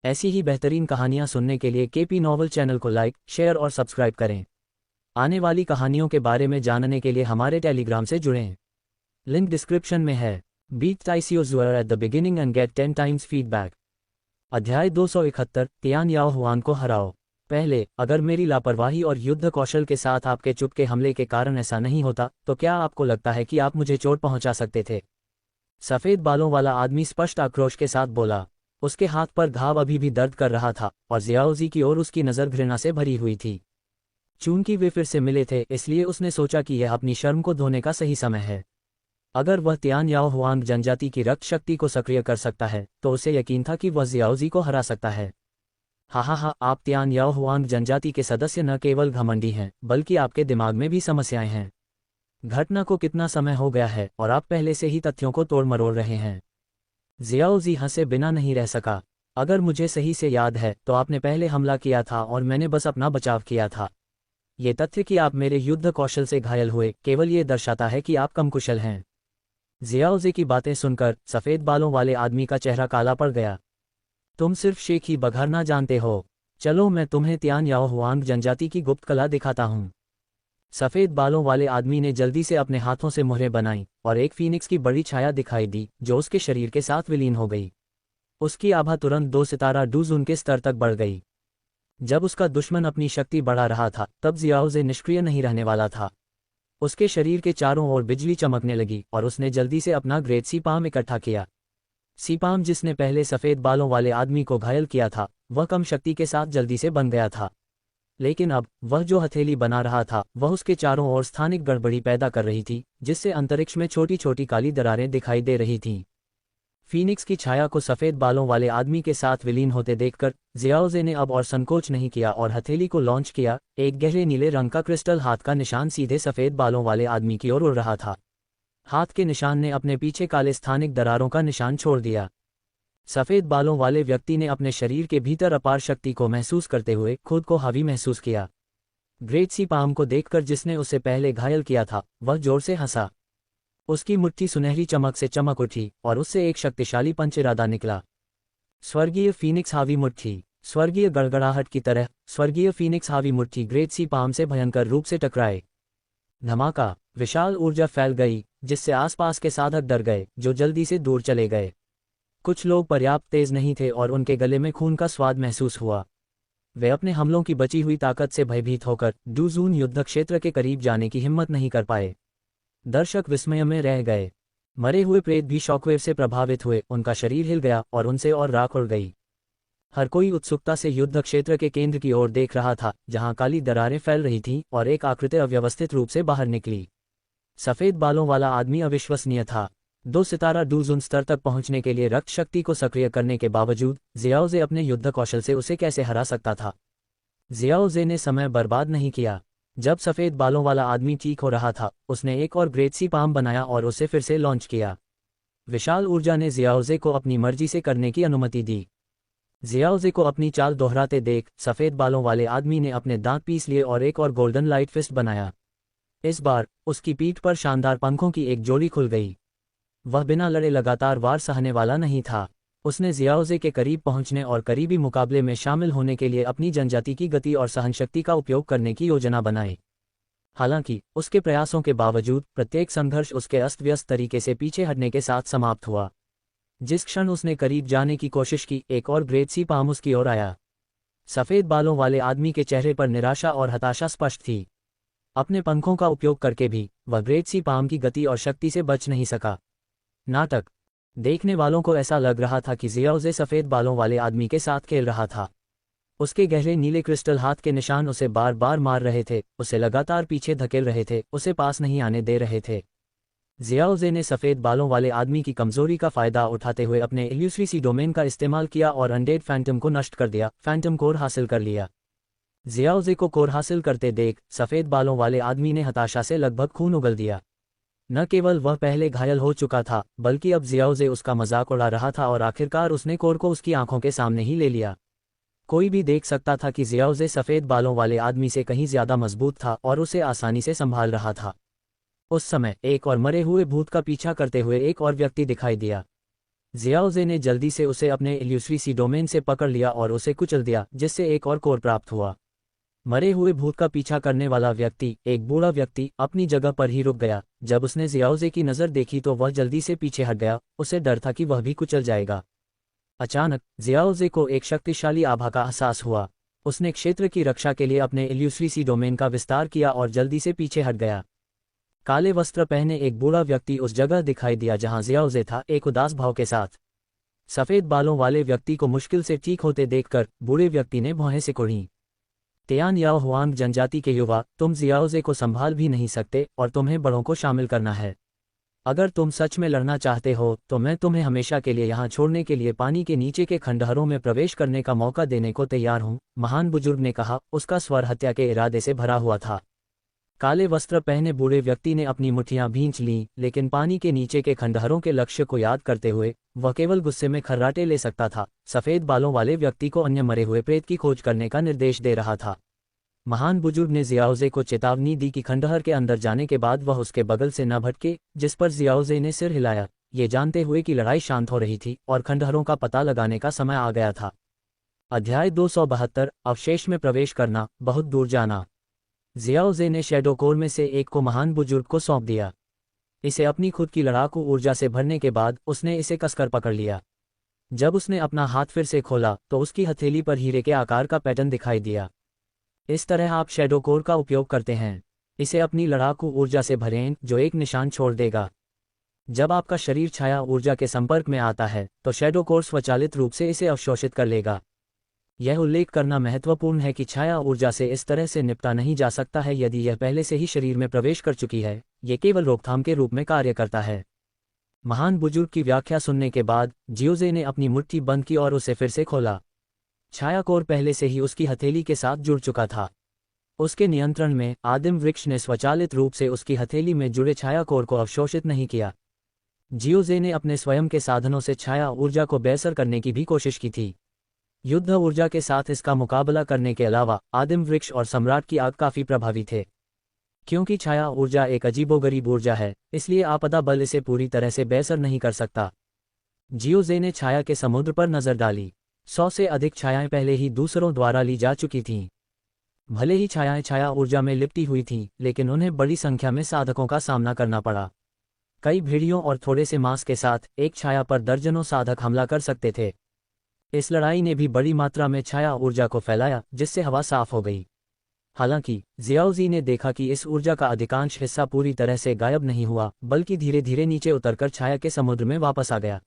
ऐसी ही बेहतरीन कहानियाँ सुनने के लिए केपी नॉवल चैनल को लाइक, शेयर और सब्सक्राइब करें। आने वाली कहानियों के बारे में जानने के लिए हमारे टेलीग्राम से जुड़ें। लिंक डिस्क्रिप्शन में है। बीट टाइसियोजुअर at the beginning and get 10 times feedback. अध्याय 271 तियान याओ हुआन को हराओ। पहले, अगर मेरी लापरवाही और युद्ध कौशल के साथ आपके चुपके हमले के कारण ऐसा नहीं होता, तो क्या आपको लगता है कि आप मुझे चोट पहुंचा सकते थे? सफ़ेद बालों वाला आदमी स्पष्ट आक्रोश के साथ बोला। उसके हाथ पर घाव अभी भी दर्द कर रहा था और जियाओजी की ओर उसकी नज़र घृणा से भरी हुई थी। चूंकि वे फिर से मिले थे, इसलिए उसने सोचा कि यह अपनी शर्म को धोने का सही समय है। अगर वह तियान याओ हुआंग जनजाति की रक्त शक्ति को सक्रिय कर सकता है, तो उसे यकीन था कि वह जियाओजी को हरा सकता है। हा, आप तियान याओ हुआंग जनजाति के सदस्य न केवल घमंडी हैं, बल्कि आपके दिमाग में भी समस्याएं हैं। घटना को कितना समय हो गया है और आप पहले से ही तथ्यों को तोड़ मरोड़ रहे हैं। जियाओजी हंसे बिना नहीं रह सका। अगर मुझे सही से याद है तो आपने पहले हमला किया था और मैंने बस अपना बचाव किया था। ये तथ्य कि आप मेरे युद्ध कौशल से घायल हुए केवल ये दर्शाता है कि आप कम कुशल हैं। जियाओजी की बातें सुनकर सफ़ेद बालों वाले आदमी का चेहरा काला पड़ गया। तुम सिर्फ शेख ही बघारना जानते हो। चलो मैं तुम्हें तियान याओ हुआंग जनजाति की गुप्त कला दिखाता हूँ। सफ़ेद बालों वाले आदमी ने जल्दी से अपने हाथों से मुहरें बनाई और एक फीनिक्स की बड़ी छाया दिखाई दी जो उसके शरीर के साथ विलीन हो गई। उसकी आभा तुरंत 2 सितारा डूजून के स्तर तक बढ़ गई। जब उसका दुश्मन अपनी शक्ति बढ़ा रहा था, तब जियाओजे निष्क्रिय नहीं रहने वाला था। उसके शरीर के चारों ओर बिजली चमकने लगी और उसने जल्दी से अपना ग्रेट सीपाम इकट्ठा किया। सीपाम जिसने पहले सफ़ेद बालों वाले आदमी को घायल किया था, वह कम शक्ति के साथ जल्दी से बन गया था। लेकिन अब वह जो हथेली बना रहा था, वह उसके चारों ओर स्थानिक गड़बड़ी पैदा कर रही थी, जिससे अंतरिक्ष में छोटी छोटी काली दरारें दिखाई दे रही थीं। फीनिक्स की छाया को सफ़ेद बालों वाले आदमी के साथ विलीन होते देखकर जियाओजे ने अब और संकोच नहीं किया और हथेली को लॉन्च किया। एक गहरे नीले रंग का क्रिस्टल हाथ का निशान सीधे सफ़ेद बालों वाले आदमी की ओर उड़ रहा था। हाथ के निशान ने अपने पीछे काले स्थानिक दरारों का निशान छोड़ दिया। सफ़ेद बालों वाले व्यक्ति ने अपने शरीर के भीतर अपार शक्ति को महसूस करते हुए खुद को हावी महसूस किया। ग्रेट सीपाम को देखकर जिसने उसे पहले घायल किया था, वह जोर से हंसा। उसकी मुट्ठी सुनहरी चमक से चमक उठी और उससे एक शक्तिशाली पंच इरादा निकला। स्वर्गीय फीनिक्स हावी मुट्ठी। स्वर्गीय गड़गड़ाहट की तरह स्वर्गीय फीनिक्स हावी मुट्ठी ग्रेट सीपाम से भयंकर रूप से टकराए। धमाका। विशाल ऊर्जा फैल गई, जिससे आसपास के साधक डर गए, जो जल्दी से दूर चले गए। कुछ लोग पर्याप्त तेज नहीं थे और उनके गले में खून का स्वाद महसूस हुआ। वे अपने हमलों की बची हुई ताकत से भयभीत होकर डूजून युद्ध क्षेत्र के करीब जाने की हिम्मत नहीं कर पाए। दर्शक विस्मय में रह गए। मरे हुए प्रेत भी शॉकवेव से प्रभावित हुए, उनका शरीर हिल गया और उनसे और राख उड़ गई। हर कोई उत्सुकता से युद्ध क्षेत्र के केंद्र की ओर देख रहा था, जहां काली दरारें फैल रही थीं और एक आकृति अव्यवस्थित रूप से बाहर निकली। सफ़ेद बालों वाला आदमी अविश्वसनीय था। 2 सितारा डूजून स्तर तक पहुंचने के लिए रक्त शक्ति को सक्रिय करने के बावजूद जियाओजे अपने युद्ध कौशल से उसे कैसे हरा सकता था? जियाओजे ने समय बर्बाद नहीं किया। जब सफ़ेद बालों वाला आदमी ठीक हो रहा था, उसने एक और ग्रेट सीपाम बनाया और उसे फिर से लॉन्च किया। विशाल ऊर्जा ने जियाओजे को अपनी मर्जी से करने की अनुमति दी। जियाओजे को अपनी चाल दोहराते देख सफ़ेद बालों वाले आदमी ने अपने दांत पीस लिए और एक और गोल्डन लाइट फिस्ट बनाया। इस बार उसकी पीठ पर शानदार पंखों की एक जोड़ी खुल गई। वह बिना लड़े लगातार वार सहने वाला नहीं था। उसने जियाओजे के करीब पहुंचने और करीबी मुकाबले में शामिल होने के लिए अपनी जनजाति की गति और सहनशक्ति का उपयोग करने की योजना बनाई। हालांकि उसके प्रयासों के बावजूद प्रत्येक संघर्ष उसके अस्त व्यस्त तरीके से पीछे हटने के साथ समाप्त हुआ। जिस क्षण उसने करीब जाने की कोशिश की, एक और ग्रेट सीपाम उसकी ओर आया। सफ़ेद बालों वाले आदमी के चेहरे पर निराशा और हताशा स्पष्ट थी। अपने पंखों का उपयोग करके भी वह ग्रेट सीपाम की गति और शक्ति से बच नहीं सका। नाटक। देखने वालों को ऐसा लग रहा था कि जियाओजे सफ़ेद बालों वाले आदमी के साथ खेल रहा था। उसके गहरे नीले क्रिस्टल हाथ के निशान उसे बार बार मार रहे थे, उसे लगातार पीछे धकेल रहे थे, उसे पास नहीं आने दे रहे थे। जियाओजे ने सफ़ेद बालों वाले आदमी की कमजोरी का फायदा उठाते हुए अपने इल्यूसरी डोमेन का इस्तेमाल किया और अनडेड फैंटम को नष्ट कर दिया, फैंटम कोर हासिल कर लिया। जियाओजे को कोर हासिल करते देख सफ़ेद बालों वाले आदमी ने हताशा से लगभग खून उगल दिया। न केवल वह पहले घायल हो चुका था, बल्कि अब जियाओजे उसका मजाक उड़ा रहा था और आखिरकार उसने कोर को उसकी आंखों के सामने ही ले लिया। कोई भी देख सकता था कि जियाओजे सफ़ेद बालों वाले आदमी से कहीं ज्यादा मजबूत था और उसे आसानी से संभाल रहा था। उस समय एक और मरे हुए भूत का पीछा करते हुए एक और व्यक्ति दिखाई दिया। जियाओजे ने जल्दी से उसे अपने इल्यूसरी सी डोमेन से पकड़ लिया और उसे कुचल दिया, जिससे एक और कोर प्राप्त हुआ। मरे हुए भूत का पीछा करने वाला व्यक्ति, एक बूढ़ा व्यक्ति, अपनी जगह पर ही रुक गया। जब उसने जियाओजे की नज़र देखी तो वह जल्दी से पीछे हट गया, उसे डर था कि वह भी कुचल जाएगा। अचानक जियाओजे को एक शक्तिशाली आभा का एहसास हुआ। उसने क्षेत्र की रक्षा के लिए अपने इल्यूसरी सी डोमेन का विस्तार किया और जल्दी से पीछे हट गया। काले वस्त्र पहने एक बूढ़ा व्यक्ति उस जगह दिखाई दिया जहां जियाओजे था, एक उदास भाव के साथ। सफ़ेद बालों वाले व्यक्ति को मुश्किल से ठीक होते देखकर बूढ़े व्यक्ति ने भौहें सिकोड़ी। तियान याओ हुआंग जनजाति के युवा, तुम जियाओजे को संभाल भी नहीं सकते और तुम्हें बड़ों को शामिल करना है। अगर तुम सच में लड़ना चाहते हो तो मैं तुम्हें हमेशा के लिए यहाँ छोड़ने के लिए पानी के नीचे के खंडहरों में प्रवेश करने का मौका देने को तैयार हूँ, महान बुजुर्ग ने कहा। उसका स्वर हत्या के इरादे से भरा हुआ था। काले वस्त्र पहने बूढ़े व्यक्ति ने अपनी मुट्ठियां भींच लीं, लेकिन पानी के नीचे के खंडहरों के लक्ष्य को याद करते हुए वह केवल गुस्से में खर्राटे ले सकता था। सफ़ेद बालों वाले व्यक्ति को अन्य मरे हुए प्रेत की खोज करने का निर्देश दे रहा था। महान बुजुर्ग ने जियाओजे को चेतावनी दी कि खंडहर के अंदर जाने के बाद वह उसके बगल से न भटके, जिस पर जियाओजे ने सिर हिलाया, ये जानते हुए कि लड़ाई शांत हो रही थी और खंडहरों का पता लगाने का समय आ गया था। अध्याय 272, अवशेष में प्रवेश करना, बहुत दूर जाना। जियाओजे ने शैडो कोर में से एक को महान बुजुर्ग को सौंप दिया। इसे अपनी खुद की लड़ाकू ऊर्जा से भरने के बाद उसने इसे कसकर पकड़ लिया। जब उसने अपना हाथ फिर से खोला तो उसकी हथेली पर हीरे के आकार का पैटर्न दिखाई दिया। इस तरह आप शैडो कोर का उपयोग करते हैं। इसे अपनी लड़ाकू ऊर्जा से भरें, जो एक निशान छोड़ देगा। जब आपका शरीर छाया ऊर्जा के संपर्क में आता है तो शैडो कोर स्वचालित रूप से इसे अवशोषित कर लेगा। यह उल्लेख करना महत्वपूर्ण है कि छाया ऊर्जा से इस तरह से निपटा नहीं जा सकता है यदि यह पहले से ही शरीर में प्रवेश कर चुकी है। यह केवल रोकथाम के रूप में कार्य करता है। महान बुजुर्ग की व्याख्या सुनने के बाद जियोजे ने अपनी मुट्ठी बंद की और उसे फिर से खोला। छाया कोर पहले से ही उसकी हथेली के साथ जुड़ चुका था। उसके नियंत्रण में आदिम वृक्ष ने स्वचालित रूप से उसकी हथेली में जुड़े छाया कोर को अवशोषित नहीं किया। जियोजे ने अपने स्वयं के साधनों से छाया ऊर्जा को बेअसर करने की भी कोशिश की थी। युद्ध ऊर्जा के साथ इसका मुकाबला करने के अलावा आदिम वृक्ष और सम्राट की आग काफी प्रभावी थे। क्योंकि छाया ऊर्जा एक अजीबोगरीब ऊर्जा है, इसलिए आपदा बल इसे पूरी तरह से बेअसर नहीं कर सकता। जियोजे ने छाया के समुद्र पर नजर डाली। 100 से अधिक छायाएं पहले ही दूसरों द्वारा ली जा चुकी थीं। भले ही छायाएं छाया ऊर्जा में लिपटी हुई थीं, लेकिन उन्हें बड़ी संख्या में साधकों का सामना करना पड़ा। कई भेड़ियों और थोड़े से मांस के साथ एक छाया पर दर्जनों साधक हमला कर सकते थे। इस लड़ाई ने भी बड़ी मात्रा में छाया ऊर्जा को फैलाया, जिससे हवा साफ हो गई। हालांकि जियाओजी ने देखा कि इस ऊर्जा का अधिकांश हिस्सा पूरी तरह से गायब नहीं हुआ, बल्कि धीरे धीरे नीचे उतरकर छाया के समुद्र में वापस आ गया।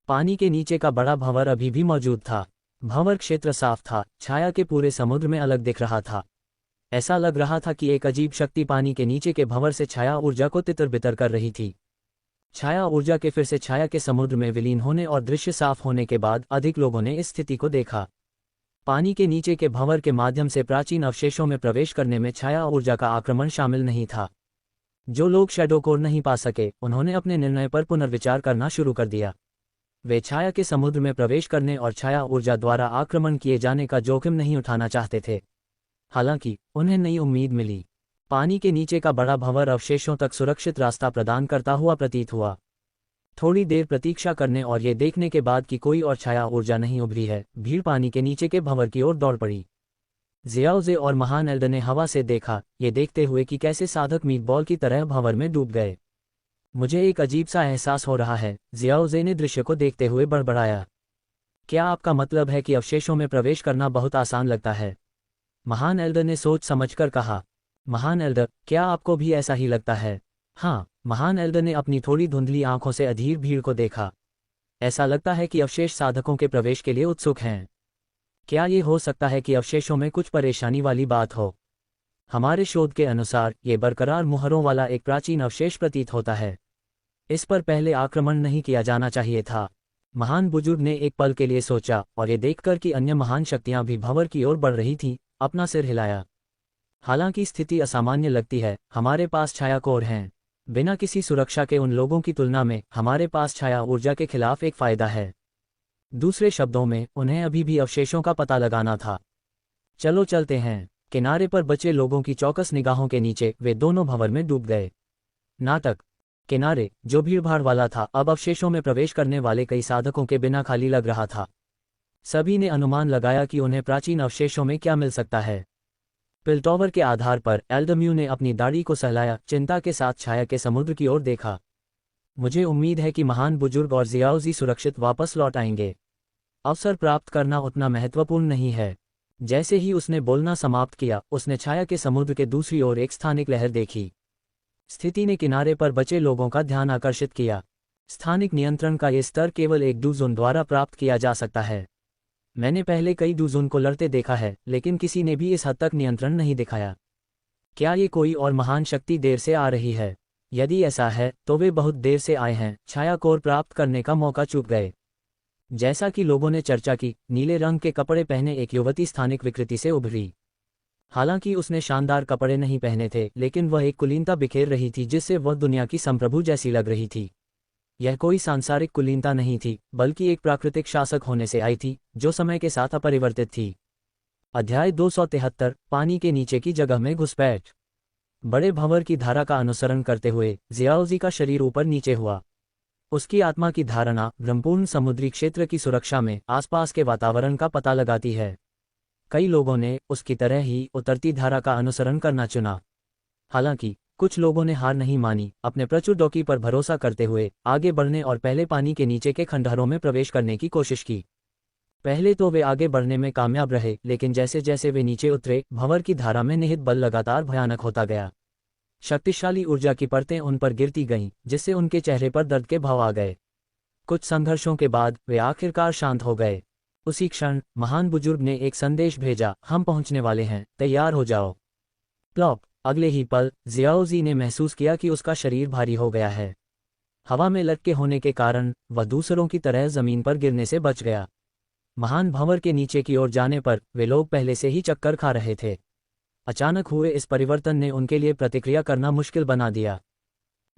पानी के नीचे का बड़ा भंवर अभी भी मौजूद था। भंवर क्षेत्र साफ था, छाया के पूरे समुद्र में अलग दिख रहा था। ऐसा लग रहा था कि एक अजीब शक्ति पानी के नीचे के भंवर से छाया ऊर्जा को तितर बितर कर रही थी। छाया ऊर्जा के फिर से छाया के समुद्र में विलीन होने और दृश्य साफ होने के बाद अधिक लोगों ने इस स्थिति को देखा। पानी के नीचे के भंवर के माध्यम से प्राचीन अवशेषों में प्रवेश करने में छाया ऊर्जा का आक्रमण शामिल नहीं था। जो लोग शैडो कोर नहीं पा सके, उन्होंने अपने निर्णय पर पुनर्विचार करना शुरू कर दिया। वे छाया के समुद्र में प्रवेश करने और छाया ऊर्जा द्वारा आक्रमण किए जाने का जोखिम नहीं उठाना चाहते थे। हालांकि उन्हें नई उम्मीद मिली। पानी के नीचे का बड़ा भंवर अवशेषों तक सुरक्षित रास्ता प्रदान करता हुआ प्रतीत हुआ। थोड़ी देर प्रतीक्षा करने और ये देखने के बाद कि कोई और छाया ऊर्जा नहीं उभरी है, भीड़ पानी के नीचे के भंवर की ओर दौड़ पड़ी। जियाओजे और महान एल्डर ने हवा से देखा, ये देखते हुए कि कैसे साधक मीटबॉल की तरह भंवर में डूब गए। मुझे एक अजीब सा एहसास हो रहा है, जियाओजे ने दृश्य को देखते हुए बड़बड़ाया। क्या आपका मतलब है कि अवशेषों में प्रवेश करना बहुत आसान लगता है? महान एल्डर ने सोच समझकर कहा। महान एल्डर, क्या आपको भी ऐसा ही लगता है? हाँ, महान एल्डर ने अपनी थोड़ी धुंधली आंखों से अधीर भीड़ को देखा। ऐसा लगता है कि अवशेष साधकों के प्रवेश के लिए उत्सुक हैं। क्या ये हो सकता है कि अवशेषों में कुछ परेशानी वाली बात हो? हमारे शोध के अनुसार ये बरकरार मुहरों वाला एक प्राचीन अवशेष प्रतीत होता है। इस पर पहले आक्रमण नहीं किया जाना चाहिए था। महान बुजुर्ग ने एक पल के लिए सोचा और ये देखकर कि अन्य महान शक्तियां भी भंवर की ओर बढ़ रही थीं, अपना सिर हिलाया। हालांकि स्थिति असामान्य लगती है, हमारे पास छाया कोर हैं। बिना किसी सुरक्षा के उन लोगों की तुलना में हमारे पास छाया ऊर्जा के खिलाफ एक फायदा है। दूसरे शब्दों में, उन्हें अभी भी अवशेषों का पता लगाना था। चलो चलते हैं। किनारे पर बचे लोगों की चौकस निगाहों के नीचे वे दोनों भंवर में डूब गए। नाटक किनारे, जो भीड़भाड़ वाला था, अब अवशेषों में प्रवेश करने वाले कई साधकों के बिना खाली लग रहा था। सभी ने अनुमान लगाया कि उन्हें प्राचीन अवशेषों में क्या मिल सकता है। पिल्टॉवर के आधार पर एल्डम्यू ने अपनी दाढ़ी को सहलाया, चिंता के साथ छाया के समुद्र की ओर देखा। मुझे उम्मीद है कि महान बुजुर्ग और जियाओजी सुरक्षित वापस लौट आएंगे। अवसर प्राप्त करना उतना महत्वपूर्ण नहीं है। जैसे ही उसने बोलना समाप्त किया, उसने छाया के समुद्र के दूसरी ओर एक स्थानिक लहर देखी। स्थिति ने किनारे पर बचे लोगों का ध्यान आकर्षित किया। स्थानिक नियंत्रण का ये स्तर केवल एक डूजोन द्वारा प्राप्त किया जा सकता है। मैंने पहले कई डूजोन को लड़ते देखा है, लेकिन किसी ने भी इस हद तक नियंत्रण नहीं दिखाया। क्या ये कोई और महान शक्ति देर से आ रही है? यदि ऐसा है तो वे बहुत देर से आए हैं, छाया कोर प्राप्त करने का मौका चूक गए। जैसा कि लोगों ने चर्चा की, नीले रंग के कपड़े पहने एक युवती स्थानिक विकृति से उभरी। हालांकि उसने शानदार कपड़े नहीं पहने थे, लेकिन वह एक कुलीनता बिखेर रही थी जिससे वह दुनिया की संप्रभु जैसी लग रही थी। यह कोई सांसारिक कुलीनता नहीं थी, बल्कि एक प्राकृतिक शासक होने से आई थी, जो समय के साथ अपरिवर्तित थी। अध्याय 273, पानी के नीचे की जगह में घुसपैठ। बड़े भंवर की धारा का अनुसरण करते हुए जियाओजी का शरीर ऊपर नीचे हुआ। उसकी आत्मा की धारणा ब्रह्मपूर्ण समुद्री क्षेत्र की सुरक्षा में आसपास के वातावरण का पता लगाती है। कई लोगों ने उसकी तरह ही उतरती धारा का अनुसरण करना चुना। हालांकि कुछ लोगों ने हार नहीं मानी, अपने प्रचुर डोकी पर भरोसा करते हुए आगे बढ़ने और पहले पानी के नीचे के खंडहरों में प्रवेश करने की कोशिश की। पहले तो वे आगे बढ़ने में कामयाब रहे, लेकिन जैसे जैसे वे नीचे उतरे, भंवर की धारा में निहित बल लगातार भयानक होता गया। शक्तिशाली ऊर्जा की परतें उन पर गिरती गईं, जिससे उनके चेहरे पर दर्द के भाव आ गए। कुछ संघर्षों के बाद वे आखिरकार शांत हो गए। उसी क्षण महान बुजुर्ग ने एक संदेश भेजा, हम पहुंचने वाले हैं, तैयार हो जाओ। प्लॉप। अगले ही पल जियाओजी ने महसूस किया कि उसका शरीर भारी हो गया है। हवा में लटके होने के कारण वह दूसरों की तरह जमीन पर गिरने से बच गया। महान भंवर के नीचे की ओर जाने पर वे लोग पहले से ही चक्कर खा रहे थे। अचानक हुए इस परिवर्तन ने उनके लिए प्रतिक्रिया करना मुश्किल बना दिया।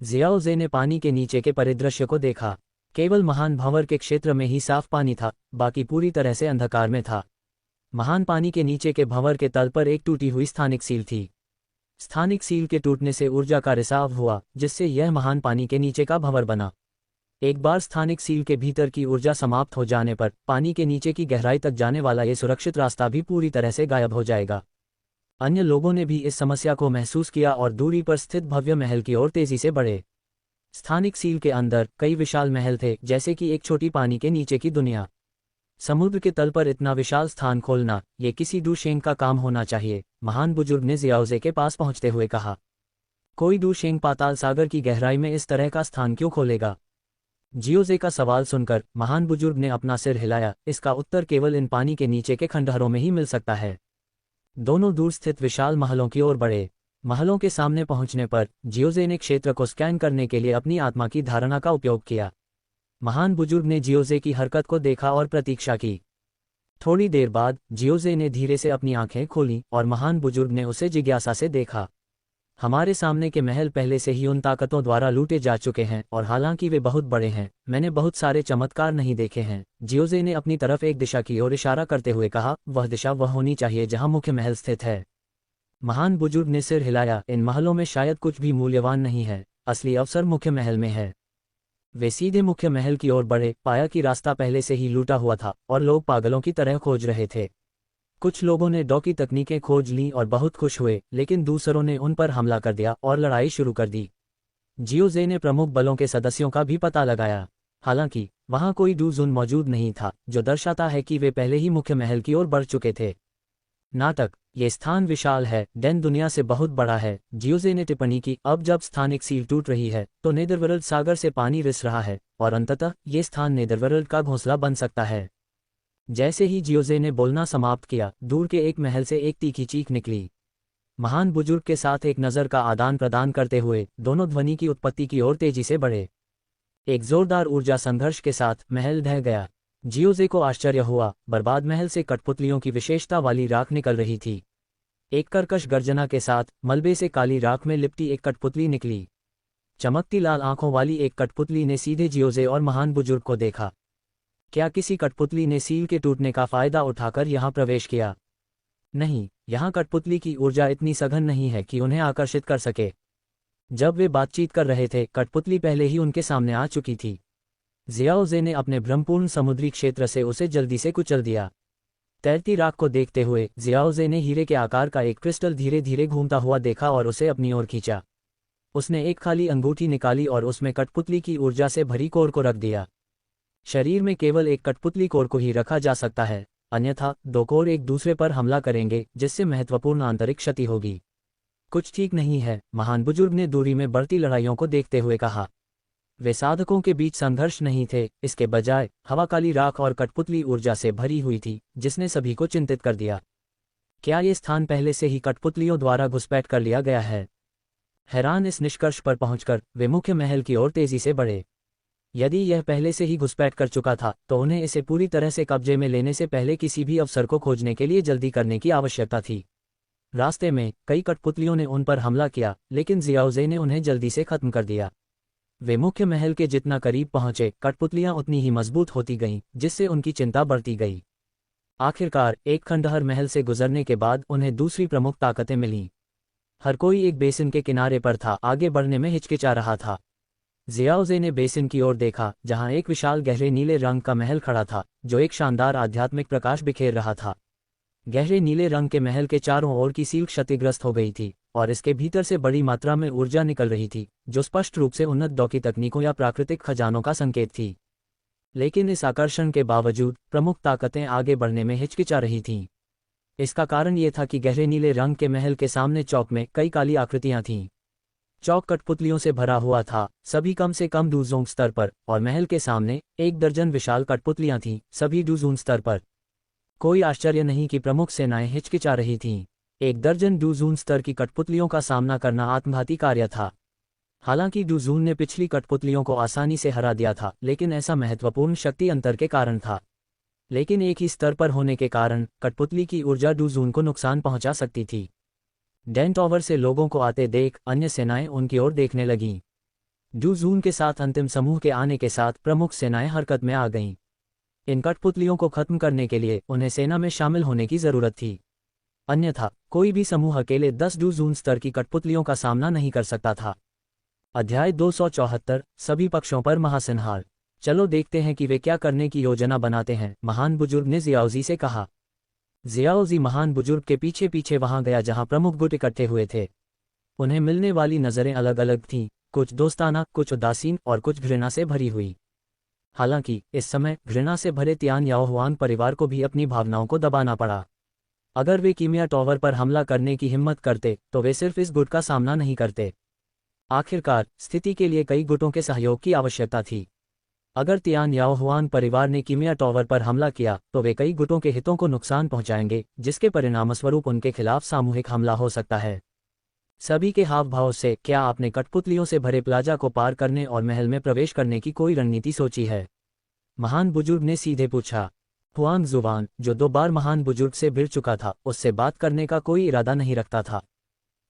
जियाओजे ने पानी के नीचे के परिदृश्य को देखा। केवल महान भंवर के क्षेत्र में ही साफ पानी था, बाकी पूरी तरह से अंधकार में था। महान पानी के नीचे के भंवर के तल पर एक टूटी हुई स्थानिक सील थी। स्थानिक सील के टूटने से ऊर्जा का रिसाव हुआ, जिससे यह महान पानी के नीचे का भंवर बना। एक बार स्थानिक सील के भीतर की ऊर्जा समाप्त हो जाने पर पानी के नीचे की गहराई तक जाने वाला ये सुरक्षित रास्ता भी पूरी तरह से गायब हो जाएगा। अन्य लोगों ने भी इस समस्या को महसूस किया और दूरी पर स्थित भव्य महल की ओर तेजी से बढ़े। स्थानिक सील के अंदर कई विशाल महल थे, जैसे कि एक छोटी पानी के नीचे की दुनिया। समुद्र के तल पर इतना विशाल स्थान खोलना, ये किसी डूशेंग का काम होना चाहिए, महान बुजुर्ग ने जियाओजे के पास पहुंचते हुए कहा। कोई डूशेंग पाताल सागर की गहराई में इस तरह का स्थान क्यों खोलेगा? जियोजे का सवाल सुनकर महान बुजुर्ग ने अपना सिर हिलाया। इसका उत्तर केवल इन पानी के नीचे के खंडहरों में ही मिल सकता है। दोनों दूर स्थित विशाल महलों की ओर बढ़े। महलों के सामने पहुंचने पर जियोजे ने क्षेत्र को स्कैन करने के लिए अपनी आत्मा की धारणा का उपयोग किया। महान बुजुर्ग ने जियोजे की हरकत को देखा और प्रतीक्षा की। थोड़ी देर बाद जियोजे ने धीरे से अपनी आंखें खोलीं और महान बुजुर्ग ने उसे जिज्ञासा से देखा। हमारे सामने के महल पहले से ही उन ताकतों द्वारा लूटे जा चुके हैं, और हालांकि वे बहुत बड़े हैं, मैंने बहुत सारे चमत्कार नहीं देखे हैं। जियोजे ने अपनी तरफ एक दिशा की ओर इशारा करते हुए कहा, वह दिशा वह होनी चाहिए जहां मुख्य महल स्थित है। महान बुजुर्ग ने सिर हिलाया। इन महलों में शायद कुछ भी मूल्यवान नहीं है, असली अवसर मुख्य महल में है। वे सीधे मुख्य महल की ओर बढ़े, पाया कि रास्ता पहले से ही लूटा हुआ था और लोग पागलों की तरह खोज रहे थे। कुछ लोगों ने डॉकी तकनीकें खोज लीं और बहुत खुश हुए, लेकिन दूसरों ने उन पर हमला कर दिया और लड़ाई शुरू कर दी। जियोजे ने प्रमुख बलों के सदस्यों का भी पता लगाया। हालांकि वहां कोई डूजोन मौजूद नहीं था, जो दर्शाता है कि वे पहले ही मुख्य महल की ओर बढ़ चुके थे। नाटक। ये स्थान विशाल है, डेन दुनिया से बहुत बड़ा है, जियोजे ने टिप्पणी की। अब जब स्थानिक सील टूट रही है तो नेदरवर्ल्ड सागर से पानी रिस रहा है, और अंततः ये स्थान नेदरवर्ल्ड का घोंसला बन सकता है। जैसे ही जियोजे ने बोलना समाप्त किया, दूर के एक महल से एक तीखी चीख निकली। महान बुजुर्ग के साथ एक नज़र का आदान प्रदान करते हुए दोनों ध्वनि की उत्पत्ति की ओर तेजी से बढ़े। एक जोरदार ऊर्जा संघर्ष के साथ महल ढह गया। जियोजे को आश्चर्य हुआ, बर्बाद महल से कठपुतलियों की विशेषता वाली राख निकल रही थी। एक कर्कश गर्जना के साथ मलबे से काली राख में लिपटी एक कठपुतली निकली। चमकती लाल आंखों वाली एक कठपुतली ने सीधे जियोजे और महान बुजुर्ग को देखा। क्या किसी कठपुतली ने सील के टूटने का फायदा उठाकर यहां प्रवेश किया? नहीं, यहां कठपुतली की ऊर्जा इतनी सघन नहीं है कि उन्हें आकर्षित कर सके। जब वे बातचीत कर रहे थे, कठपुतली पहले ही उनके सामने आ चुकी थी। जियाओजे ने अपने भ्रमपूर्ण समुद्री क्षेत्र से उसे जल्दी से कुचल दिया। तैरती राख को देखते हुए जियाओजे ने हीरे के आकार का एक क्रिस्टल धीरे धीरे घूमता हुआ देखा और उसे अपनी ओर खींचा। उसने एक खाली अंगूठी निकाली और उसमें कठपुतली की ऊर्जा से भरी कोर को रख दिया। शरीर में केवल एक कठपुतली कोर को ही रखा जा सकता है, अन्यथा दो कोर एक दूसरे पर हमला करेंगे, जिससे महत्वपूर्ण आंतरिक क्षति होगी। कुछ ठीक नहीं है, महान बुजुर्ग ने दूरी में बढ़ती लड़ाइयों को देखते हुए कहा। वे साधकों के बीच संघर्ष नहीं थे, इसके बजाय हवा काली राख और कठपुतली ऊर्जा से भरी हुई थी, जिसने सभी को चिंतित कर दिया। क्या ये स्थान पहले से ही कठपुतलियों द्वारा घुसपैठ कर लिया गया है? हैरान इस निष्कर्ष पर पहुंचकर वे मुख्य महल की ओर तेजी से बढ़े। यदि यह पहले से ही घुसपैठ कर चुका था, तो उन्हें इसे पूरी तरह से कब्जे में लेने से पहले किसी भी अवसर को खोजने के लिए जल्दी करने की आवश्यकता थी। रास्ते में कई कठपुतलियों ने उन पर हमला किया, लेकिन जियाओजे ने उन्हें जल्दी से खत्म कर दिया। वे मुख्य महल के जितना करीब पहुंचे, कठपुतलियां उतनी ही मजबूत होती गईं, जिससे उनकी चिंता बढ़ती गई। आखिरकार एक खंडहर महल से गुजरने के बाद उन्हें दूसरी प्रमुख ताकतें मिलीं। हर कोई एक बेसिन के किनारे पर था, आगे बढ़ने में हिचकिचा रहा था। जियाओजे ने बेसिन की ओर देखा, जहां एक विशाल गहरे नीले रंग का महल खड़ा था, जो एक शानदार आध्यात्मिक प्रकाश बिखेर रहा था। गहरे नीले रंग के महल के चारों ओर की सील क्षतिग्रस्त हो गई थी, और इसके भीतर से बड़ी मात्रा में ऊर्जा निकल रही थी, जो स्पष्ट रूप से उन्नत दौकी तकनीकों या प्राकृतिक खजानों का संकेत थी। लेकिन इस आकर्षण के बावजूद प्रमुख ताकतें आगे बढ़ने में हिचकिचा रही थीं। इसका कारण ये था कि गहरे नीले रंग के महल के सामने चौक में कई काली आकृतियां थीं। चौक कठपुतलियों से भरा हुआ था, सभी कम से कम डूजोंग स्तर पर, और महल के सामने 1 दर्जन विशाल कठपुतलियां थीं, सभी डूजून स्तर पर। कोई आश्चर्य नहीं कि प्रमुख सेनाएं हिचकिचा रही थीं। 1 दर्जन डूजून स्तर की कठपुतलियों का सामना करना आत्मघाती कार्य था। हालांकि डूजून ने पिछली कठपुतलियों को आसानी से हरा दिया था, लेकिन ऐसा महत्वपूर्ण शक्ति अंतर के कारण था। लेकिन एक ही स्तर पर होने के कारण कठपुतली की ऊर्जा डूजून को नुकसान पहुंचा सकती थी। डैन टॉवर से लोगों को आते देख अन्य सेनाएं उनकी ओर देखने लगीं। डूजून के साथ अंतिम समूह के आने के साथ प्रमुख सेनाएं हरकत में आ गईं। इन कठपुतलियों को खत्म करने के लिए उन्हें सेना में शामिल होने की जरूरत थी, अन्यथा कोई भी समूह अकेले 10 डूजून स्तर की कठपुतलियों का सामना नहीं कर सकता था। अध्याय 274 सभी पक्षों पर महासंहार। चलो देखते हैं कि वे क्या करने की योजना बनाते हैं, महान बुजुर्ग ने जियाओजी से कहा। जियाओजी महान बुजुर्ग के पीछे पीछे वहां गया जहां प्रमुख गुट इकट्ठे हुए थे। उन्हें मिलने वाली नजरें अलग अलग थीं, कुछ दोस्ताना, कुछ उदासीन और कुछ घृणा से भरी हुई। हालांकि इस समय घृणा से भरे तियान याओ हुआन परिवार को भी अपनी भावनाओं को दबाना पड़ा। अगर वे कीमिया टॉवर पर हमला करने की हिम्मत करते, तो वे सिर्फ इस गुट का सामना नहीं करते। आखिरकार स्थिति के लिए कई गुटों के सहयोग की आवश्यकता थी। अगर तियान याओ हुआन परिवार ने कीमिया टॉवर पर हमला किया, तो वे कई गुटों के हितों को नुकसान पहुंचाएंगे, जिसके परिणामस्वरूप उनके खिलाफ सामूहिक हमला हो सकता है। सभी के हाव भाव से, क्या आपने कठपुतलियों से भरे प्लाजा को पार करने और महल में प्रवेश करने की कोई रणनीति सोची है? महान बुजुर्ग ने सीधे पूछा। हुआंग जुवान, जो 2 बार महान बुजुर्ग से भिड़ चुका था, उससे बात करने का कोई इरादा नहीं रखता था।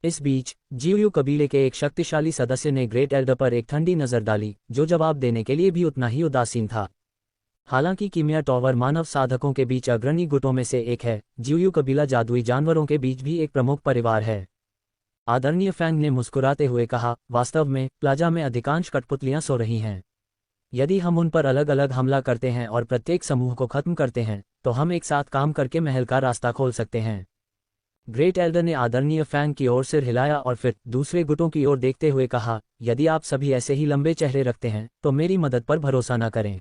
इस बीच जियूयू कबीले के एक शक्तिशाली सदस्य ने ग्रेट एल्डर पर एक ठंडी नजर डाली, जो जवाब देने के लिए भी उतना ही उदासीन था। हालांकि कीमिया टॉवर मानव साधकों के बीच अग्रणी गुटों में से एक है, जियूयू कबीला जादुई जानवरों के बीच भी एक प्रमुख परिवार है। आदरणीय फैंग ने मुस्कुराते हुए कहा, वास्तव में प्लाजा में अधिकांश कठपुतलियां सो रही हैं। यदि हम उन पर अलग अलग हमला करते हैं और प्रत्येक समूह को खत्म करते हैं, तो हम एक साथ काम करके महल का रास्ता खोल सकते हैं। ग्रेट एल्डर ने आदरणीय फैंग की ओर सिर हिलाया और फिर दूसरे गुटों की ओर देखते हुए कहा, यदि आप सभी ऐसे ही लंबे चेहरे रखते हैं, तो मेरी मदद पर भरोसा न करें।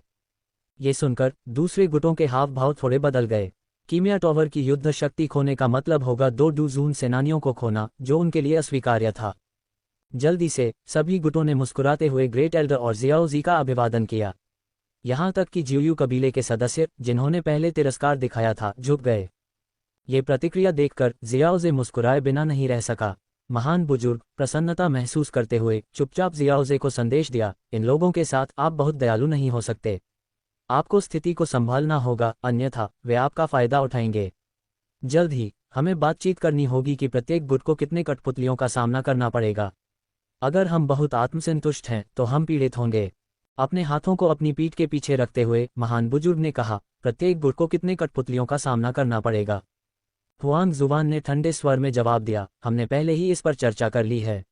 ये सुनकर दूसरे गुटों के हाव भाव थोड़े बदल गए। कीमिया टॉवर की युद्ध शक्ति खोने का मतलब होगा 2 डूजून सेनानियों को खोना, जो उनके लिए अस्वीकार्य था। जल्दी से सभी गुटों ने मुस्कुराते हुए ग्रेट एल्डर और जियाओजी का अभिवादन किया। यहां तक कि जियूयू कबीले के सदस्य, जिन्होंने पहले तिरस्कार दिखाया था, झुक गए। ये प्रतिक्रिया देखकर जियाओजे मुस्कुराए बिना नहीं रह सका। महान बुजुर्ग प्रसन्नता महसूस करते हुए चुपचाप जियाओजे को संदेश दिया, इन लोगों के साथ आप बहुत दयालु नहीं हो सकते। आपको स्थिति को संभालना होगा, अन्यथा वे आपका फायदा उठाएंगे। जल्द ही हमें बातचीत करनी होगी कि प्रत्येक गुट को कितने कठपुतलियों का सामना करना पड़ेगा। अगर हम बहुत आत्मसंतुष्ट हैं, तो हम पीड़ित होंगे। अपने हाथों को अपनी पीठ के पीछे रखते हुए महान बुजुर्ग ने कहा, प्रत्येक गुट को कितने कठपुतलियों का सामना करना पड़ेगा? हुआंग जुवान ने ठंडे स्वर में जवाब दिया, हमने पहले ही इस पर चर्चा कर ली है।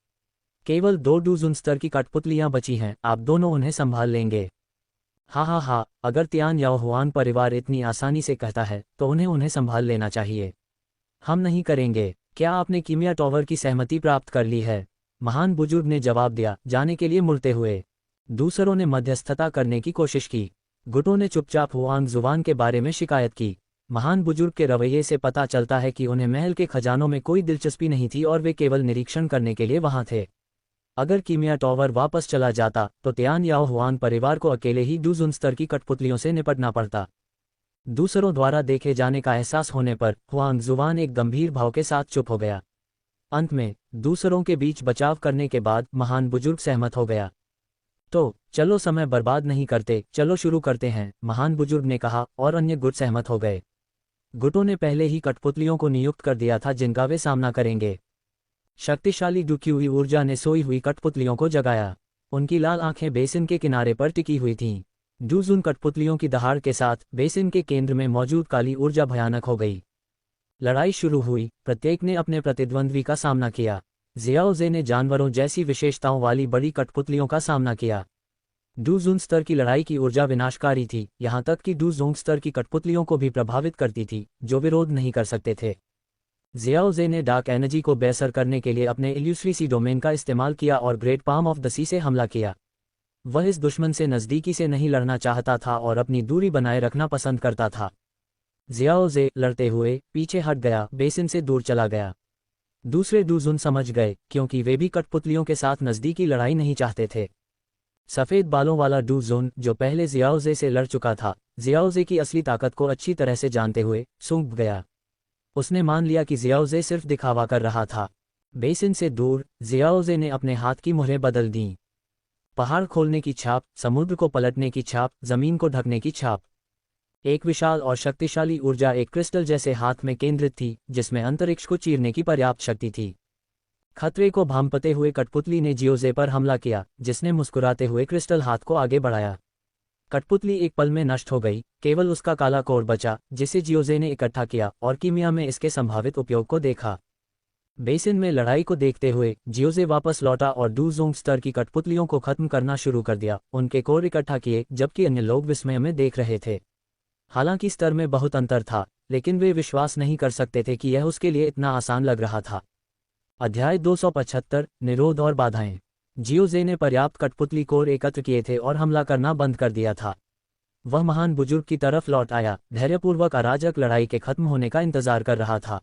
केवल 2 डूज़न स्तर की कठपुतलियां बची हैं, आप दोनों उन्हें संभाल लेंगे। हा, अगर तियान याओ हुआन परिवार इतनी आसानी से कहता है तो उन्हें संभाल लेना चाहिए। हम नहीं करेंगे। क्या आपने कीमिया टॉवर की सहमति प्राप्त कर ली है? महान बुजुर्ग ने जवाब दिया, जाने के लिए मुड़ते हुए। दूसरों ने मध्यस्थता करने की कोशिश की। गुटों ने चुपचाप हुआंग जुबान के बारे में शिकायत की। महान बुजुर्ग के रवैये से पता चलता है कि उन्हें महल के खजानों में कोई दिलचस्पी नहीं थी और वे केवल निरीक्षण करने के लिए वहां थे। अगर कीमिया टॉवर वापस चला जाता तो तियान याओ हुआन परिवार को अकेले ही डूज़न स्तर की कठपुतलियों से निपटना पड़ता। दूसरों द्वारा देखे जाने का एहसास होने पर हुआंग जुबान एक गंभीर भाव के साथ चुप हो गया। अंत में दूसरों के बीच बचाव करने के बाद महान बुजुर्ग सहमत हो गया। तो चलो समय बर्बाद नहीं करते, चलो शुरू करते हैं, महान बुजुर्ग ने कहा और अन्य गुट सहमत हो गए। गुटों ने पहले ही कठपुतलियों को नियुक्त कर दिया था जिनका वे सामना करेंगे। शक्तिशाली डुकी हुई ऊर्जा ने सोई हुई कठपुतलियों को जगाया। उनकी लाल आंखें बेसिन के किनारे पर टिकी हुई थीं। डूज़न कठपुतलियों की दहाड़ के साथ बेसिन के केंद्र में मौजूद काली ऊर्जा भयानक हो गई। लड़ाई शुरू हुई, प्रत्येक ने अपने प्रतिद्वंद्वी का सामना किया। जियाओ जे ने जानवरों जैसी विशेषताओं वाली बड़ी कठपुतलियों का सामना किया। डूज़ोंग स्तर की लड़ाई की ऊर्जा विनाशकारी थी, यहाँ तक कि डूज़ोंग स्तर की कठपुतलियों को भी प्रभावित करती थी, जो विरोध नहीं कर सकते थे। जियाओ जे ने डार्क एनर्जी को बेअसर करने के लिए अपने इल्यूसरी सी डोमेन का इस्तेमाल किया और ग्रेट पाम ऑफ द सी से हमला किया। वह इस दुश्मन से नज़दीकी से नहीं लड़ना चाहता था और अपनी दूरी बनाए रखना पसंद करता था। जियाओ जे लड़ते हुए पीछे हट गया, बेसिन से दूर चला गया। दूसरे डूज़ुन समझ गए, क्योंकि वे भी कठपुतलियों के साथ नज़दीकी लड़ाई नहीं चाहते थे। सफ़ेद बालों वाला डूज़ुन, जो पहले जियाओ जे से लड़ चुका था, जियाओ जे की असली ताकत को अच्छी तरह से जानते हुए सूंघ गया। उसने मान लिया कि जियाओ जे सिर्फ दिखावा कर रहा था। बेसिन से दूर जियाओ जे ने अपने हाथ की मुहरें बदल दीं। पहाड़ खोलने की छाप, समुद्र को पलटने की छाप, जमीन को ढकने की छाप। एक विशाल और शक्तिशाली ऊर्जा एक क्रिस्टल जैसे हाथ में केंद्रित थी, जिसमें अंतरिक्ष को चीरने की पर्याप्त शक्ति थी। खतरे को भांपते हुए कठपुतली ने जियोजे पर हमला किया, जिसने मुस्कुराते हुए क्रिस्टल हाथ को आगे बढ़ाया। कठपुतली एक पल में नष्ट हो गई, केवल उसका काला कोर बचा, जिसे जियोजे ने इकट्ठा किया और कीमिया में इसके संभावित उपयोग को देखा। बेसिन में लड़ाई को देखते हुए जियोजे वापस लौटा और डूज़ोंग स्तर की कठपुतलियों को खत्म करना शुरू कर दिया, उनके कोर इकट्ठा किए, जबकि अन्य लोग विस्मय में देख रहे थे। हालांकि स्तर में बहुत अंतर था, लेकिन वे विश्वास नहीं कर सकते थे कि यह उसके लिए इतना आसान लग रहा था। अध्याय 275 निरोध और बाधाएं। जियोजे ने पर्याप्त कठपुतली कोर एकत्र किए थे और हमला करना बंद कर दिया था। वह महान बुजुर्ग की तरफ लौट आया, धैर्यपूर्वक अराजक लड़ाई के खत्म होने का इंतजार कर रहा था।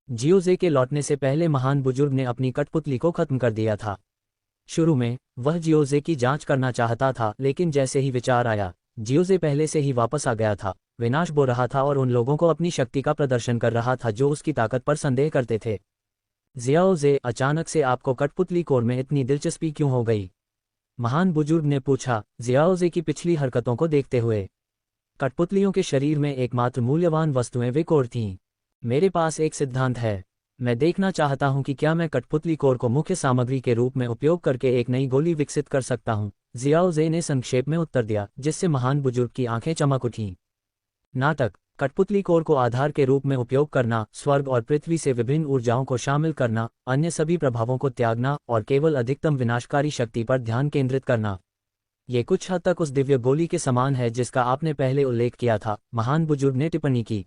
जियोजे के लौटने से पहले महान बुजुर्ग ने अपनी कठपुतली को खत्म कर दिया था। शुरू में वह जियोजे की जांच करना चाहता था, लेकिन जैसे ही विचार आया, जियोजे पहले से ही वापस आ गया था, विनाश बो रहा था और उन लोगों को अपनी शक्ति का प्रदर्शन कर रहा था जो उसकी ताकत पर संदेह करते थे। जियाओ जे, अचानक से आपको कठपुतली कोर में इतनी दिलचस्पी क्यों हो गई? महान बुजुर्ग ने पूछा, जियाओ जे की पिछली हरकतों को देखते हुए। कठपुतलियों के शरीर में एकमात्र मूल्यवान वस्तुएं वे कोर थीं। मेरे पास एक सिद्धांत है। मैं देखना चाहता हूं कि क्या मैं कठपुतली कोर को मुख्य सामग्री के रूप में उपयोग करके एक नई गोली विकसित कर सकता हूं, जियाओ जे ने संक्षेप में उत्तर दिया, जिससे महान बुजुर्ग की आंखें चमक उठीं। नाटक। कठपुतली कोर को आधार के रूप में उपयोग करना, स्वर्ग और पृथ्वी से विभिन्न ऊर्जाओं को शामिल करना, अन्य सभी प्रभावों को त्यागना और केवल अधिकतम विनाशकारी शक्ति पर ध्यान केंद्रित करना। ये कुछ हद तक उस दिव्य गोली के समान है जिसका आपने पहले उल्लेख किया था, महान बुजुर्ग ने टिप्पणी की।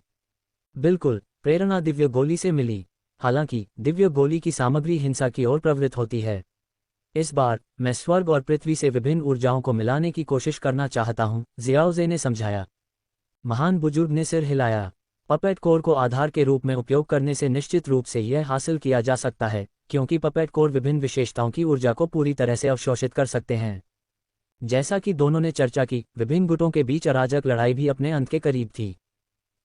बिल्कुल, प्रेरणा दिव्य गोली से मिली। हालांकि दिव्य गोली की सामग्री हिंसा की ओर प्रवृत्त होती है। इस बार मैं स्वर्ग और पृथ्वी से विभिन्न ऊर्जाओं को मिलाने की कोशिश करना चाहता हूं, जियाओ जे ने समझाया। महान बुजुर्ग ने सिर हिलाया। पपेट कोर को आधार के रूप में उपयोग करने से निश्चित रूप से यह हासिल किया जा सकता है, क्योंकि पपेट कोर विभिन्न विशेषताओं की ऊर्जा को पूरी तरह से अवशोषित कर सकते हैं। जैसा कि दोनों ने चर्चा की, विभिन्न गुटों के बीच अराजक लड़ाई भी अपने अंत के करीब थी।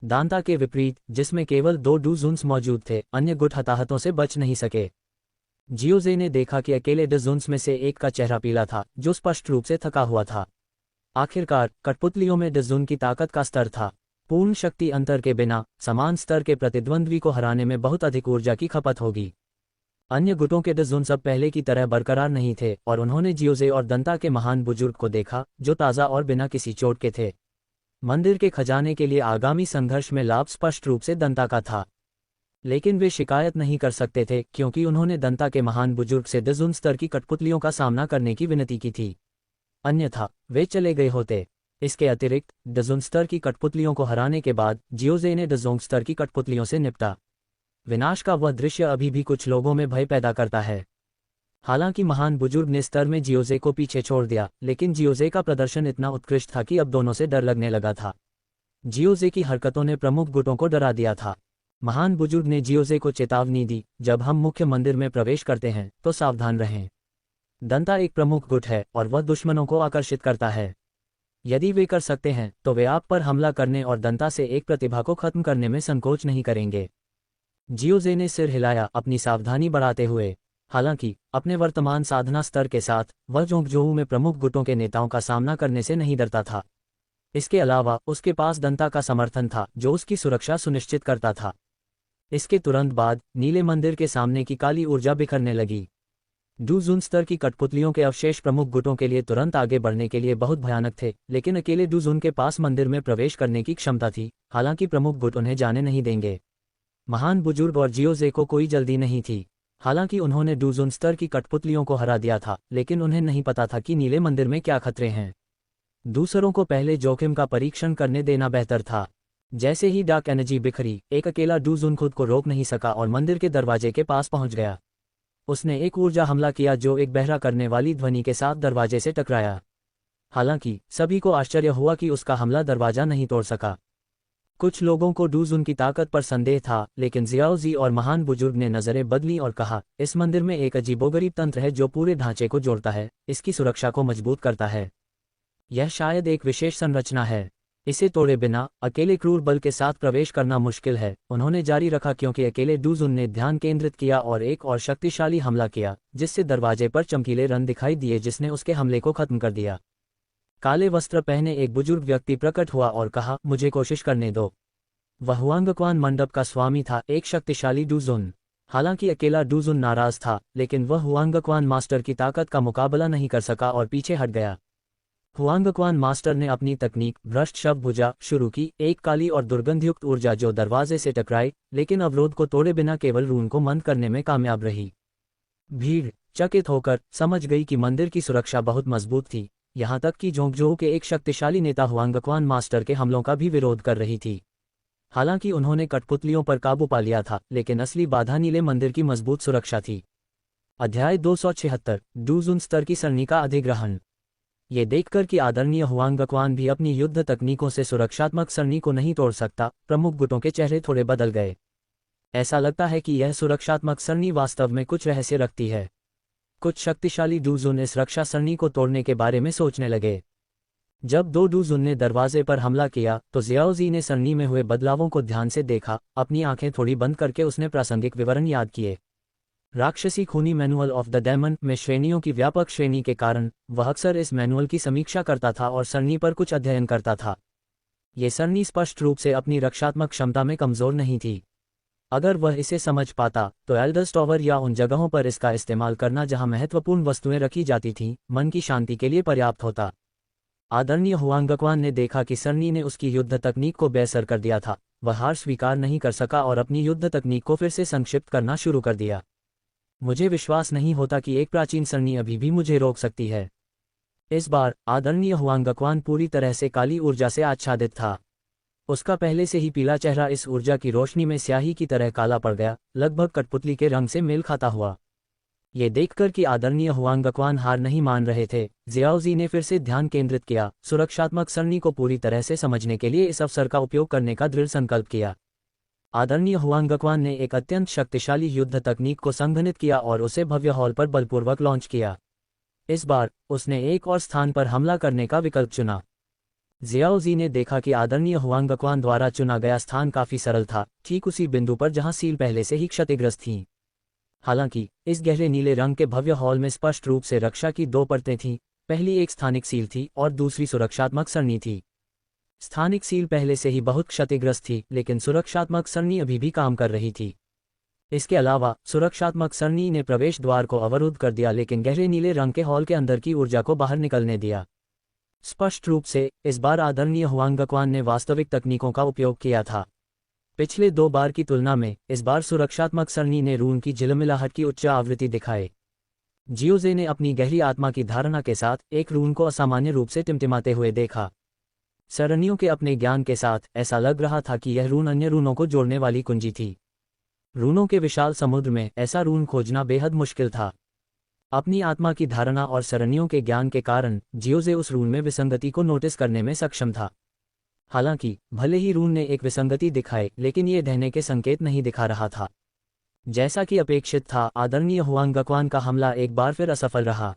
दांता के विपरीत, जिसमें केवल 2 डूज़ुन्स मौजूद थे, अन्य गुट हताहतों से बच नहीं सके। जियोजे ने देखा कि अकेले डज़ुन्स में से एक का चेहरा पीला था, जो स्पष्ट रूप से थका हुआ था। आखिरकार कठपुतलियों में डज़ुन की ताकत का स्तर था। पूर्ण शक्ति अंतर के बिना समान स्तर के प्रतिद्वंद्वी को हराने में बहुत अधिक ऊर्जा की खपत होगी। अन्य गुटों के डज़ुन सब पहले की तरह बरकरार नहीं थे और उन्होंने जियोजे और दंता के महान बुजुर्ग को देखा, जो ताज़ा और बिना किसी चोट के थे। मंदिर के खजाने के लिए आगामी संघर्ष में लाभ स्पष्ट रूप से दंता का था। लेकिन वे शिकायत नहीं कर सकते थे क्योंकि उन्होंने दंता के महान बुजुर्ग से दजुन स्तर की कठपुतलियों का सामना करने की विनती की थी, अन्यथा वे चले गए होते। इसके अतिरिक्त डजुन स्तर की कठपुतलियों को हराने के बाद जियोजे ने डजोंग स्तर की कठपुतलियों से निपटा। विनाश का वह दृश्य अभी भी कुछ लोगों में भय पैदा करता है। हालांकि महान बुजुर्ग ने स्तर में जियोजे को पीछे छोड़ दिया, लेकिन जियोजे का प्रदर्शन इतना उत्कृष्ट था कि अब दोनों से डर लगने लगा था। जियोजे की हरकतों ने प्रमुख गुटों को डरा दिया था। महान बुजुर्ग ने जियोजे को चेतावनी दी, जब हम मुख्य मंदिर में प्रवेश करते हैं तो सावधान रहें। दंता एक प्रमुख गुट है और वह दुश्मनों को आकर्षित करता है। यदि वे कर सकते हैं तो वे आप पर हमला करने और दंता से एक प्रतिभा को खत्म करने में संकोच नहीं करेंगे। जियोजे ने सिर हिलाया, अपनी सावधानी बढ़ाते हुए। हालांकि अपने वर्तमान साधना स्तर के साथ वह जोंगजोऊ में प्रमुख गुटों के नेताओं का सामना करने से नहीं डरता था। इसके अलावा उसके पास दंता का समर्थन था जो उसकी सुरक्षा सुनिश्चित करता था। इसके तुरंत बाद नीले मंदिर के सामने की काली ऊर्जा बिखरने लगी। डूजुन स्तर की कठपुतलियों के अवशेष प्रमुख गुटों के लिए तुरंत आगे बढ़ने के लिए बहुत भयानक थे, लेकिन अकेले डूजुन के पास मंदिर में प्रवेश करने की क्षमता थी। हालांकि प्रमुख गुट उन्हें जाने नहीं देंगे। महान बुजुर्ग और जियोजे को कोई जल्दी नहीं थी। हालांकि उन्होंने डूजुन स्तर की कठपुतलियों को हरा दिया था, लेकिन उन्हें नहीं पता था कि नीले मंदिर में क्या खतरे हैं। दूसरों को पहले जोखिम का परीक्षण करने देना बेहतर था। जैसे ही डार्क एनर्जी बिखरी, एक अकेला डूजुन खुद को रोक नहीं सका और मंदिर के दरवाजे के पास पहुंच गया। उसने एक ऊर्जा हमला किया जो एक बहरा करने वाली ध्वनि के साथ दरवाजे से टकराया। हालांकि सभी को आश्चर्य हुआ कि उसका हमला दरवाजा नहीं तोड़ सका। कुछ लोगों को डूजुन की ताकत पर संदेह था, लेकिन जियाओजी और महान बुजुर्ग ने नजरें बदली और कहा, इस मंदिर में एक अजीबोगरीब तंत्र है जो पूरे ढांचे को जोड़ता है, इसकी सुरक्षा को मजबूत करता है। यह शायद एक विशेष संरचना है, इसे तोड़े बिना अकेले क्रूर बल के साथ प्रवेश करना मुश्किल है। उन्होंने जारी रखा क्योंकि अकेले डूजुन ने ध्यान केंद्रित किया और एक और शक्तिशाली हमला किया, जिससे दरवाजे पर चमकीले रंग दिखाई दिए जिसने उसके हमले को खत्म कर दिया। काले वस्त्र पहने एक बुजुर्ग व्यक्ति प्रकट हुआ और कहा, मुझे कोशिश करने दो। वह हुआंगक्वान मंडप का स्वामी था, एक शक्तिशाली डूजुन। हालांकि अकेला डूजुन नाराज था, लेकिन वह हुआंगक्वान मास्टर की ताकत का मुकाबला नहीं कर सका और पीछे हट गया। हुआंगक्वान मास्टर ने अपनी तकनीक भ्रष्ट शव भुजा शुरू की, एक काली और दुर्गंधयुक्त ऊर्जा जो दरवाजे से टकराई, लेकिन अवरोध को तोड़े बिना केवल रून को मंद करने में कामयाब रही। भीड़ चकित होकर समझ गई कि मंदिर की सुरक्षा बहुत मजबूत थी, यहाँ तक कि जोंगजोऊ के एक शक्तिशाली नेता हुआंगक्वान मास्टर के हमलों का भी विरोध कर रही थी। हालांकि उन्होंने कठपुतलियों पर काबू पा लिया था, लेकिन असली बाधा नीले मंदिर की मजबूत सुरक्षा थी। अध्याय 276 डूजुन स्तर की सरणी का अधिग्रहण। ये देखकर कि आदरणीय हुआंगक्वान भी अपनी युद्ध तकनीकों से सुरक्षात्मक सरणी को नहीं तोड़ सकता, प्रमुख गुटों के चेहरे थोड़े बदल गए। ऐसा लगता है कि यह सुरक्षात्मक सरणी वास्तव में कुछ रहस्य रखती है। कुछ शक्तिशाली डूजुन इस रक्षा सरणी को तोड़ने के बारे में सोचने लगे। जब दो डूजुन ने दरवाजे पर हमला किया तो जियाओजी ने सरणी में हुए बदलावों को ध्यान से देखा। अपनी आंखें थोड़ी बंद करके उसने प्रासंगिक विवरण याद किए। राक्षसी खूनी मैनुअल ऑफ द डेमन में श्रेणियों की व्यापक श्रेणी के कारण वह अक्सर इस मैनुअल की समीक्षा करता था और सरणी पर कुछ अध्ययन करता था। ये सरणी स्पष्ट रूप से अपनी रक्षात्मक क्षमता में कमजोर नहीं थी। अगर वह इसे समझ पाता तो एल्डर्स टॉवर या उन जगहों पर इसका इस्तेमाल करना जहां महत्वपूर्ण वस्तुएं रखी जाती थीं, मन की शांति के लिए पर्याप्त होता। आदरणीय हुआंगक्वान ने देखा कि सरणी ने उसकी युद्ध तकनीक को बेअसर कर दिया था। वह हार स्वीकार नहीं कर सका और अपनी युद्ध तकनीक को फिर से संक्षिप्त करना शुरू कर दिया। मुझे विश्वास नहीं होता कि एक प्राचीन सरणी अभी भी मुझे रोक सकती है। इस बार आदरणीय हुआंगक्वान पूरी तरह से काली ऊर्जा से आच्छादित था। उसका पहले से ही पीला चेहरा इस ऊर्जा की रोशनी में स्याही की तरह काला पड़ गया, लगभग कठपुतली के रंग से मेल खाता हुआ। ये देखकर कि आदरणीय हुआंगक्वान हार नहीं मान रहे थे, जियाओजी ने फिर से ध्यान केंद्रित किया, सुरक्षात्मक सरणी को पूरी तरह से समझने के लिए इस अवसर का उपयोग करने का दृढ़ संकल्प किया। आदरणीय हुआंगक्वान ने एक अत्यंत शक्तिशाली युद्ध तकनीक को संघनित किया और उसे भव्य हॉल पर बलपूर्वक लॉन्च किया। इस बार उसने एक और स्थान पर हमला करने का विकल्प चुना। जियाओजी ने देखा कि आदरणीय हुआंगक्वान द्वारा चुना गया स्थान काफी सरल था, ठीक उसी बिंदु पर जहां सील पहले से ही क्षतिग्रस्त थीं। हालांकि इस गहरे नीले रंग के भव्य हॉल में स्पष्ट रूप से रक्षा की दो परतें थीं। पहली एक स्थानिक सील थी और दूसरी सुरक्षात्मक सरणी थी। स्थानिक सील पहले से ही बहुत क्षतिग्रस्त थी, लेकिन सुरक्षात्मक सरणी अभी भी काम कर रही थी। इसके अलावा सुरक्षात्मक सरणी ने प्रवेश द्वार को अवरुद्ध कर दिया, लेकिन गहरे नीले रंग के हॉल के अंदर की ऊर्जा को बाहर निकलने दिया। स्पष्ट रूप से इस बार आदरणीय हुआंगक्वान ने वास्तविक तकनीकों का उपयोग किया था। पिछले 2 बार की तुलना में इस बार सुरक्षात्मक सरणी ने रून की झिलमिलाहट की उच्च आवृत्ति दिखाई। जियोजे ने अपनी गहरी आत्मा की धारणा के साथ एक रून को असामान्य रूप से टिमटिमाते हुए देखा। सरणियों के अपने ज्ञान के साथ ऐसा लग रहा था कि यह रून अन्य रूनों को जोड़ने वाली कुंजी थी। रूनों के विशाल समुद्र में ऐसा रून खोजना बेहद मुश्किल था। अपनी आत्मा की धारणा और सरणियों के ज्ञान के कारण जियोजे उस रून में विसंगति को नोटिस करने में सक्षम था। हालांकि भले ही रून ने एक विसंगति दिखाई, लेकिन ये ढहने के संकेत नहीं दिखा रहा था। जैसा कि अपेक्षित था, आदरणीय हुआंग गक्वान का हमला एक बार फिर असफल रहा।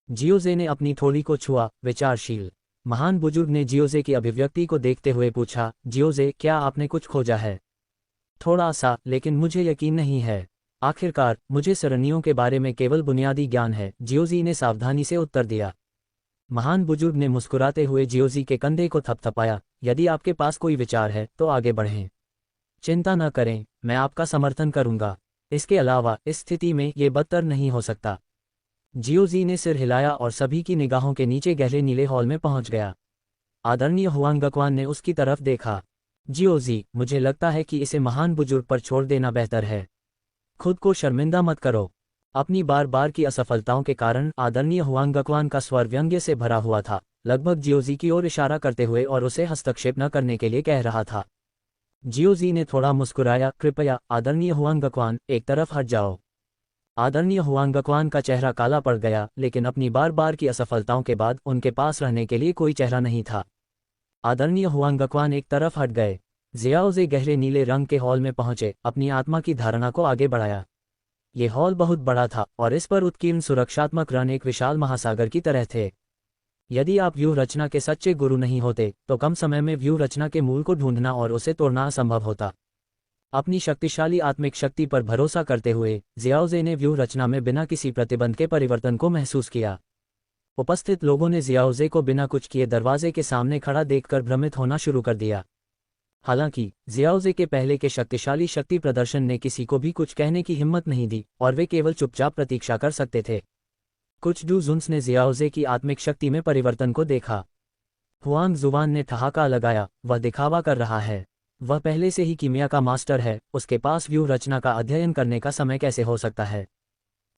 जियोजे ने अपनी थोड़ी को छुआ। विचारशील महान बुजुर्ग ने जियोजे की अभिव्यक्ति को देखते हुए पूछा, जियोजे, क्या आपने कुछ खोजा है? थोड़ा सा, लेकिन मुझे यकीन नहीं है। आखिरकार मुझे सरणियों के बारे में केवल बुनियादी ज्ञान है, जियोजी ने सावधानी से उत्तर दिया। महान बुजुर्ग ने मुस्कुराते हुए जियोजी के कंधे को थपथपाया। यदि आपके पास कोई विचार है तो आगे बढ़ें। चिंता न करें, मैं आपका समर्थन करूंगा। इसके अलावा इस स्थिति में ये बदतर नहीं हो सकता। जियोजी ने सिर हिलाया और सभी की निगाहों के नीचे गहरे नीले हॉल में पहुंच गया। आदरणीय हुआंग गक्वान ने उसकी तरफ देखा। जियोजी, मुझे लगता है कि इसे महान बुजुर्ग पर छोड़ देना बेहतर है। खुद को शर्मिंदा मत करो। अपनी बार बार की असफलताओं के कारण आदरणीय हुआंग गक्वान का स्वर व्यंग्य से भरा हुआ था, लगभग जियोजी की ओर इशारा करते हुए और उसे हस्तक्षेप न करने के लिए कह रहा था। जियोजी ने थोड़ा मुस्कुराया। कृपया आदरणीय हुआंग गक्वान, एक तरफ हट जाओ। आदरणीय हुआंग गक्वान का चेहरा काला पड़ गया, लेकिन अपनी बार बार की असफलताओं के बाद उनके पास रहने के लिए कोई चेहरा नहीं था। आदरणीय हुआंग गक्वान एक तरफ हट गए। जियाओजे गहरे नीले रंग के हॉल में पहुंचे, अपनी आत्मा की धारणा को आगे बढ़ाया। ये हॉल बहुत बड़ा था और इस पर उत्कीर्ण सुरक्षात्मक रन एक विशाल महासागर की तरह थे। यदि आप व्यूह रचना के सच्चे गुरु नहीं होते तो कम समय में व्यूह रचना के मूल को ढूंढना और उसे तोड़ना असंभव होता। अपनी शक्तिशाली आत्मिक शक्ति पर भरोसा करते हुए जियाओजे ने व्यूह रचना में बिना किसी प्रतिबंध के परिवर्तन को महसूस किया। उपस्थित लोगों ने जियाओजे को बिना कुछ किए दरवाजे के सामने खड़ा देखकर भ्रमित होना शुरू कर दिया। हालांकि जियाओजे के पहले के शक्तिशाली शक्ति प्रदर्शन ने किसी को भी कुछ कहने की हिम्मत नहीं दी और वे केवल चुपचाप प्रतीक्षा कर सकते थे। कुछ डूजुन्स ने जियाओजे की आत्मिक शक्ति में परिवर्तन को देखा। हुआंग जुवान ने ठहाका लगाया, वह दिखावा कर रहा है। वह पहले से ही कीमिया का मास्टर है, उसके पास व्यूह रचना का अध्ययन करने का समय कैसे हो सकता है?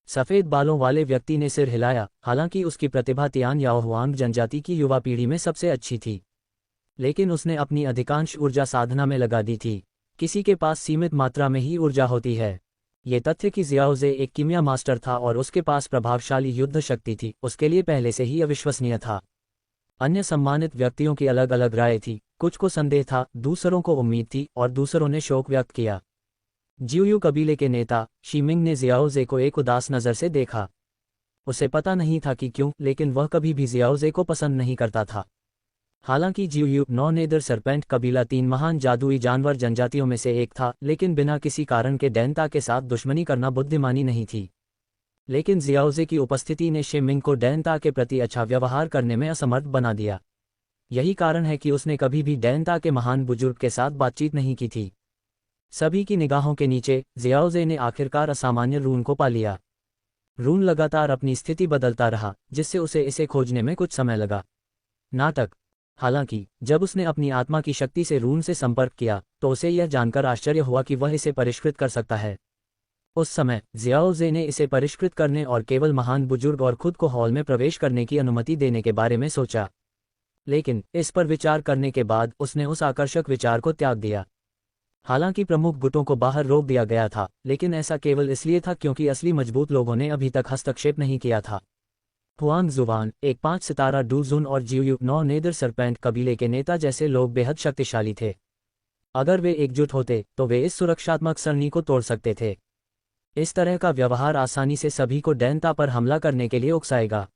सफेद बालों वाले व्यक्ति ने सिर हिलाया। हालांकि उसकी प्रतिभा तियान याओ हुआंग जनजाति की युवा पीढ़ी में सबसे अच्छी थी, लेकिन उसने अपनी अधिकांश ऊर्जा साधना में लगा दी थी। किसी के पास सीमित मात्रा में ही ऊर्जा होती है। ये तथ्य कि जियाओजे एक कीमिया मास्टर था और उसके पास प्रभावशाली युद्ध शक्ति थी, उसके लिए पहले से ही अविश्वसनीय था। अन्य सम्मानित व्यक्तियों की अलग अलग राय थी। कुछ को संदेह था, दूसरों को उम्मीद थी और दूसरों ने शोक व्यक्त किया। जियुयू कबीले के नेता शीमिंग ने जियाओजे को एक उदास नज़र से देखा। उसे पता नहीं था कि क्यों, लेकिन वह कभी भी जियाओजे को पसंद नहीं करता था। हालांकि जियुयू नौ नेदर सरपेंट कबीला 3 महान जादुई जानवर जनजातियों में से एक था, लेकिन बिना किसी कारण के डैनता के साथ दुश्मनी करना बुद्धिमानी नहीं थी। लेकिन जियाओजे की उपस्थिति ने शीमिंग को डैनता के प्रति अच्छा व्यवहार करने में असमर्थ बना दिया। यही कारण है कि उसने कभी भी डैनता के महान बुजुर्ग के साथ बातचीत नहीं की थी। सभी की निगाहों के नीचे जियाओजे ने आखिरकार असामान्य रून को पा लिया। रून लगातार अपनी स्थिति बदलता रहा, जिससे उसे इसे खोजने में कुछ समय लगा। नाटक। हालांकि जब उसने अपनी आत्मा की शक्ति से रून से संपर्क किया तो उसे यह जानकर आश्चर्य हुआ कि वह इसे परिष्कृत कर सकता है। उस समय जियाओजे ने इसे परिष्कृत करने और केवल महान बुजुर्ग और खुद को हॉल में प्रवेश करने की अनुमति देने के बारे में सोचा, लेकिन इस पर विचार करने के बाद उसने उस आकर्षक विचार को त्याग दिया। हालांकि प्रमुख गुटों को बाहर रोक दिया गया था, लेकिन ऐसा केवल इसलिए था क्योंकि असली मजबूत लोगों ने अभी तक हस्तक्षेप नहीं किया था। हुआंग जुवान, एक 5 सितारा डूजुन और जियुयू 9 नेदर सरपेंट कबीले के नेता जैसे लोग बेहद शक्तिशाली थे। अगर वे एकजुट होते तो वे इस सुरक्षात्मक सरणी को तोड़ सकते थे। इस तरह का व्यवहार आसानी से सभी को डैनता पर हमला करने के लिए उकसाएगा।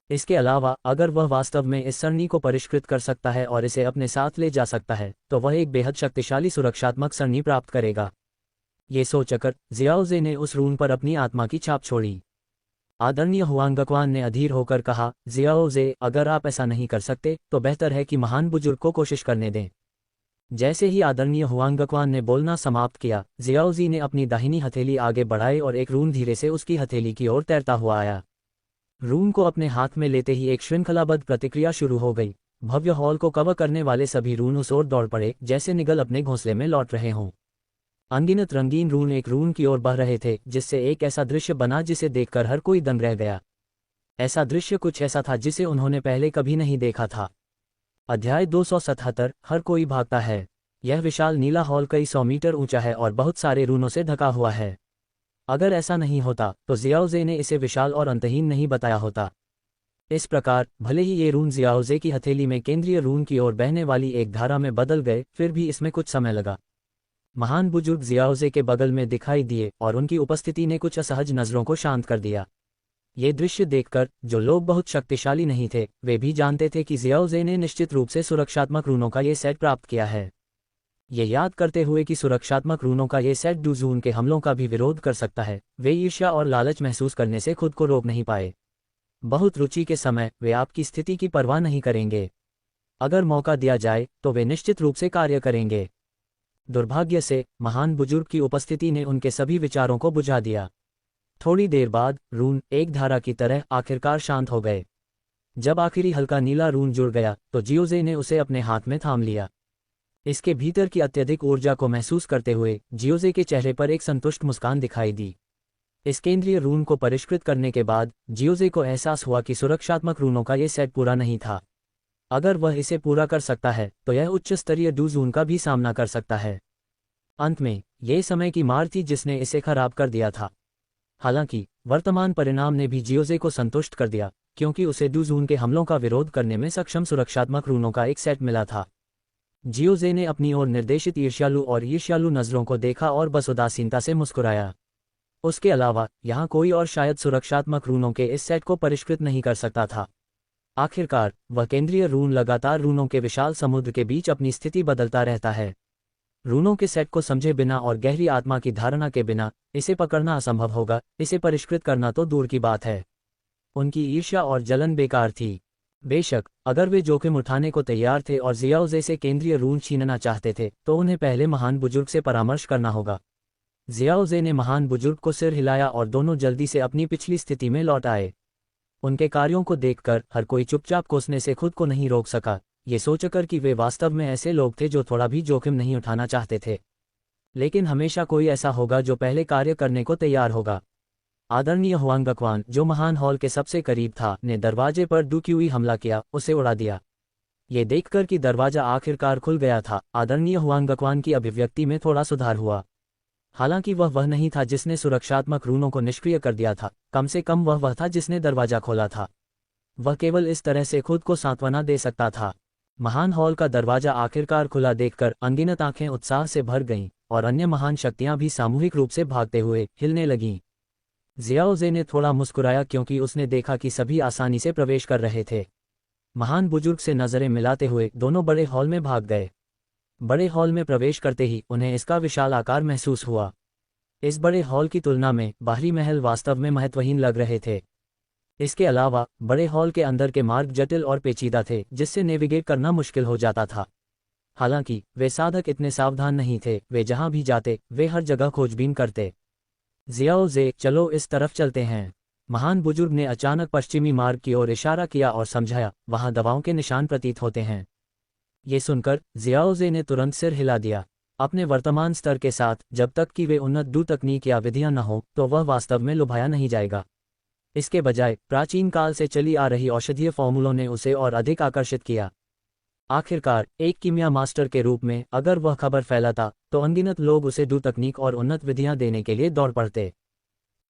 इसके अलावा अगर वह वास्तव में इस सरणी को परिष्कृत कर सकता है और इसे अपने साथ ले जा सकता है तो वह एक बेहद शक्तिशाली सुरक्षात्मक सरणी प्राप्त करेगा। ये सोचकर जियाओजे ने उस रून पर अपनी आत्मा की छाप छोड़ी। आदरणीय हुआंग गक्वान ने अधीर होकर कहा, जियाओजे, अगर आप ऐसा नहीं कर सकते तो बेहतर है कि महान बुजुर्ग को कोशिश करने दें। जैसे ही आदरणीय हुआंग गक्वान ने बोलना समाप्त किया, जियाओजी ने अपनी दाहिनी हथेली आगे बढ़ाई और एक रून धीरे से उसकी हथेली की ओर तैरता हुआ आया। रून को अपने हाथ में लेते ही एक श्रृंखलाबद्ध प्रतिक्रिया शुरू हो गई। भव्य हॉल को कवर करने वाले सभी रून उस ओर दौड़ पड़े जैसे निगल अपने घोंसले में लौट रहे हों। अनगिनत रंगीन रून एक रून की ओर बह रहे थे, जिससे एक ऐसा दृश्य बना जिसे देखकर हर कोई दंग रह गया। ऐसा दृश्य कुछ ऐसा था जिसे उन्होंने पहले कभी नहीं देखा था। अध्याय 277 हर कोई भागता है। यह विशाल नीला हॉल कई 100 मीटर ऊंचा है और बहुत सारे रूनों से ढका हुआ है। अगर ऐसा नहीं होता तो जियाओजे ने इसे विशाल और अंतहीन नहीं बताया होता। इस प्रकार भले ही ये रून जियाओजे की हथेली में केंद्रीय रून की ओर बहने वाली एक धारा में बदल गए, फिर भी इसमें कुछ समय लगा। महान बुजुर्ग जियाओजे के बगल में दिखाई दिए और उनकी उपस्थिति ने कुछ असहज नजरों को शांत कर दिया। ये दृश्य देखकर जो लोग बहुत शक्तिशाली नहीं थे, वे भी जानते थे कि जियाओजे ने निश्चित रूप से सुरक्षात्मक रूनों का ये सेट प्राप्त किया है। ये याद करते हुए कि सुरक्षात्मक रूनों का ये सेट डूजून के हमलों का भी विरोध कर सकता है, वे ईर्ष्या और लालच महसूस करने से खुद को रोक नहीं पाए। बहुत रुचि के समय वे आपकी स्थिति की परवाह नहीं करेंगे। अगर मौका दिया जाए तो वे निश्चित रूप से कार्य करेंगे। दुर्भाग्य से महान बुजुर्ग की उपस्थिति ने उनके सभी विचारों को बुझा दिया। थोड़ी देर बाद रून एक धारा की तरह आखिरकार शांत हो गए। जब आखिरी हल्का नीला रून जुड़ गया तो जियोजे ने उसे अपने हाथ में थाम लिया। इसके भीतर की अत्यधिक ऊर्जा को महसूस करते हुए जियोजे के चेहरे पर एक संतुष्ट मुस्कान दिखाई दी। इस केंद्रीय रून को परिष्कृत करने के बाद जियोजे को एहसास हुआ कि सुरक्षात्मक रूनों का ये सेट पूरा नहीं था। अगर वह इसे पूरा कर सकता है तो यह उच्च स्तरीय डूजून का भी सामना कर सकता है। अंत में यह समय की मार थी जिसने इसे खराब कर दिया था। हालांकि वर्तमान परिणाम ने भी जियोजे को संतुष्ट कर दिया, क्योंकि उसे डूजून के हमलों का विरोध करने में सक्षम सुरक्षात्मक रूनों का एक सेट मिला था। जियोजे ने अपनी ओर निर्देशित ईर्ष्यालु नजरों को देखा और बस उदासीनता से मुस्कुराया। उसके अलावा यहाँ कोई और शायद सुरक्षात्मक रूनों के इस सेट को परिष्कृत नहीं कर सकता था। आखिरकार वह केंद्रीय रून लगातार रूनों के विशाल समुद्र के बीच अपनी स्थिति बदलता रहता है। रूनों के सेट को समझे बिना और गहरी आत्मा की धारणा के बिना इसे पकड़ना असंभव होगा, इसे परिष्कृत करना तो दूर की बात है। उनकी ईर्ष्या और जलन बेकार थी। बेशक अगर वे जोखिम उठाने को तैयार थे और जियाओजे से केंद्रीय रून छीनना चाहते थे तो उन्हें पहले महान बुजुर्ग से परामर्श करना होगा। जियाओजे ने महान बुजुर्ग को सिर हिलाया और दोनों जल्दी से अपनी पिछली स्थिति में लौट आए। उनके कार्यों को देखकर हर कोई चुपचाप कोसने से खुद को नहीं रोक सका, ये सोचकर कि वे वास्तव में ऐसे लोग थे जो थोड़ा भी जोखिम नहीं उठाना चाहते थे। लेकिन हमेशा कोई ऐसा होगा जो पहले कार्य करने को तैयार होगा। आदरणीय हुआंग गकवान, जो महान हॉल के सबसे करीब था, ने दरवाजे पर डुक्यूई हमला किया, उसे उड़ा दिया। ये देखकर कि दरवाजा आखिरकार खुल गया था, आदरणीय हुआंग गकवान की अभिव्यक्ति में थोड़ा सुधार हुआ। हालांकि वह नहीं था जिसने सुरक्षात्मक रूनों को निष्क्रिय कर दिया था, कम से कम वह था जिसने दरवाजा खोला था। वह केवल इस तरह से खुद को सांत्वना दे सकता था। महान हॉल का दरवाजा आखिरकार खुला देखकर अनगिनत आंखें उत्साह से भर गईं और अन्य महान शक्तियां भी सामूहिक रूप से भागते हुए हिलने लगीं। जियाओजे ने थोड़ा मुस्कुराया क्योंकि उसने देखा कि सभी आसानी से प्रवेश कर रहे थे। महान बुजुर्ग से नजरें मिलाते हुए दोनों बड़े हॉल में भाग गए। बड़े हॉल में प्रवेश करते ही उन्हें इसका विशाल आकार महसूस हुआ। इस बड़े हॉल की तुलना में बाहरी महल वास्तव में महत्वहीन लग रहे थे। इसके अलावा बड़े हॉल के अंदर के मार्ग जटिल और पेचीदा थे, जिससे नेविगेट करना मुश्किल हो जाता था। हालांकि वे साधक इतने सावधान नहीं थे, वे जहां भी जाते वे हर जगह खोजबीन करते। जियाओजे, चलो इस तरफ चलते हैं। महान बुजुर्ग ने अचानक पश्चिमी मार्ग की ओर इशारा किया और समझाया, वहां दवाओं के निशान प्रतीत होते हैं। ये सुनकर जियाओजे ने तुरंत सिर हिला दिया। अपने वर्तमान स्तर के साथ जब तक कि वे उन्नत डू तकनीक या विधियां न हो तो वह वास्तव में लुभाया नहीं जाएगा। इसके बजाय प्राचीन काल से चली आ रही औषधीय फॉर्मूलों ने उसे और अधिक आकर्षित किया। आखिरकार एक कीमिया मास्टर के रूप में अगर वह खबर फैलाता तो अनगिनत लोग उसे डू तकनीक और उन्नत विधियां देने के लिए दौड़ पड़ते।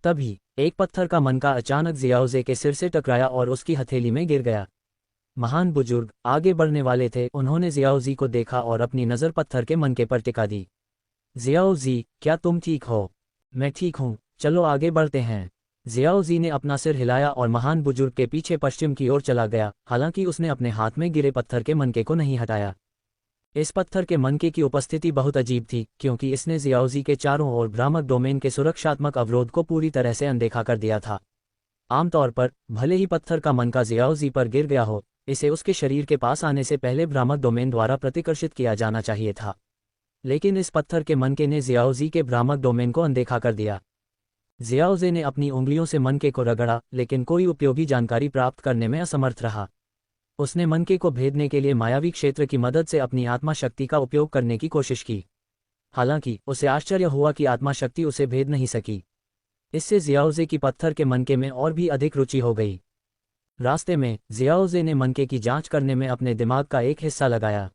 तभी एक पत्थर का मनका अचानक जियाओजे के सिर से टकराया और उसकी हथेली में गिर गया। महान बुजुर्ग आगे बढ़ने वाले थे, उन्होंने जियाओजी को देखा और अपनी नज़र पत्थर के मनके पर टिका दी। जियाओजी, क्या तुम ठीक हो? मैं ठीक हूँ, चलो आगे बढ़ते हैं। जियाओजी ने अपना सिर हिलाया और महान बुजुर्ग के पीछे पश्चिम की ओर चला गया, हालांकि उसने अपने हाथ में गिरे पत्थर के मनके को नहीं हटाया। इस पत्थर के मनके की उपस्थिति बहुत अजीब थी, क्योंकि इसने जियाओजी के चारों ओर भ्रामक डोमेन के सुरक्षात्मक अवरोध को पूरी तरह से अनदेखा कर दिया था। आमतौर पर भले ही पत्थर का मनका जियाओजी पर गिर गया हो, इसे उसके शरीर के पास आने से पहले भ्रामक डोमेन द्वारा प्रतिकर्षित किया जाना चाहिए था। लेकिन इस पत्थर के मनके ने जियाओजी के भ्रामक डोमेन को अनदेखा कर दिया। जियाओजे ने अपनी उंगलियों से मनके को रगड़ा, लेकिन कोई उपयोगी जानकारी प्राप्त करने में असमर्थ रहा। उसने मनके को भेदने के लिए मायावी क्षेत्र की मदद से अपनी आत्मा शक्ति का उपयोग करने की कोशिश की। हालांकि उसे आश्चर्य हुआ कि आत्मा शक्ति उसे भेद नहीं सकी। इससे जियाओजे की पत्थर के मनके में और भी अधिक रुचि हो गई। रास्ते में जियाओजे ने मनके की जांच करने में अपने दिमाग का एक हिस्सा लगाया।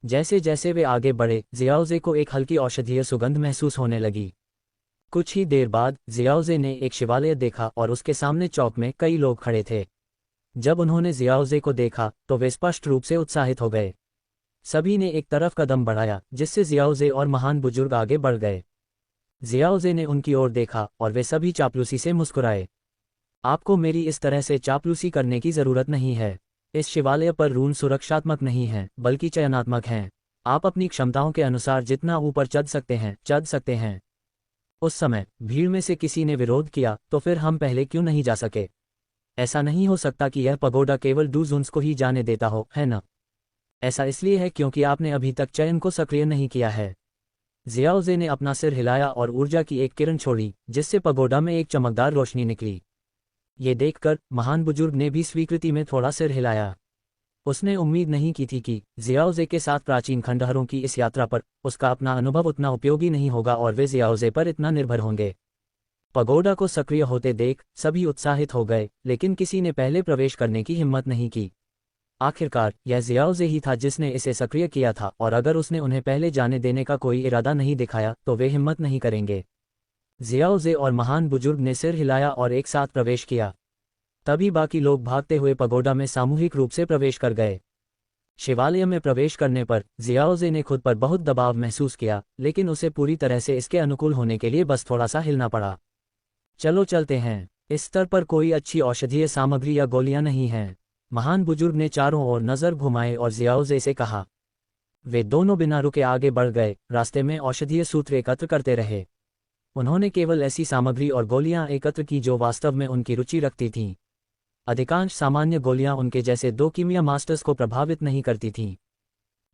जैसे जैसे वे आगे बढ़े, जियाओजे को एक हल्की औषधीय सुगंध महसूस होने लगी। कुछ ही देर बाद जियाओजे ने एक शिवालय देखा और उसके सामने चौक में कई लोग खड़े थे। जब उन्होंने जियाओजे को देखा तो वे स्पष्ट रूप से उत्साहित हो गए। सभी ने एक तरफ कदम बढ़ाया, जिससे जियाओजे और महान बुजुर्ग आगे बढ़ गए। जियाओजे ने उनकी ओर देखा और वे सभी चापलूसी से मुस्कुराए। आपको मेरी इस तरह से चापलूसी करने की जरूरत नहीं है। इस शिवालय पर रून सुरक्षात्मक नहीं हैं, बल्कि चयनात्मक हैं। आप अपनी क्षमताओं के अनुसार जितना ऊपर चढ़ सकते हैं। उस समय भीड़ में से किसी ने विरोध किया, तो फिर हम पहले क्यों नहीं जा सके? ऐसा नहीं हो सकता कि यह पगोडा केवल डूजुन्स को ही जाने देता हो, है ना? ऐसा इसलिए है क्योंकि आपने अभी तक चयन को सक्रिय नहीं किया है। जियाओजे ने अपना सिर हिलाया और ऊर्जा की एक किरण छोड़ी, जिससे पगोडा में एक चमकदार रोशनी निकली। ये देखकर महान बुजुर्ग ने भी स्वीकृति में थोड़ा सिर हिलाया। उसने उम्मीद नहीं की थी कि जियाओजे के साथ प्राचीन खंडहरों की इस यात्रा पर उसका अपना अनुभव उतना उपयोगी नहीं होगा और वे जियाओजे पर इतना निर्भर होंगे। पगोडा को सक्रिय होते देख सभी उत्साहित हो गए, लेकिन किसी ने पहले प्रवेश करने की हिम्मत नहीं की। आखिरकार यह जियाओजे ही था जिसने इसे सक्रिय किया था, और अगर उसने उन्हें पहले जाने देने का कोई इरादा नहीं दिखाया तो वे हिम्मत नहीं करेंगे। जियाओजे और महान बुजुर्ग ने सिर हिलाया और एक साथ प्रवेश किया। तभी बाकी लोग भागते हुए पगोडा में सामूहिक रूप से प्रवेश कर गए। शिवालय में प्रवेश करने पर जियाओजे ने खुद पर बहुत दबाव महसूस किया, लेकिन उसे पूरी तरह से इसके अनुकूल होने के लिए बस थोड़ा सा हिलना पड़ा। चलो चलते हैं। इस स्तर पर कोई अच्छी औषधीय सामग्री या गोलियां नहीं हैं। महान बुजुर्ग ने चारों ओर नजर घुमाए और जियाओजे से कहा। वे दोनों बिना रुके आगे बढ़ गए, रास्ते में औषधीय सूत्र एकत्र करते रहे। उन्होंने केवल ऐसी सामग्री और गोलियां एकत्र की जो वास्तव में उनकी रुचि रखती थीं। अधिकांश सामान्य गोलियां उनके जैसे दो कीमिया मास्टर्स को प्रभावित नहीं करती थीं।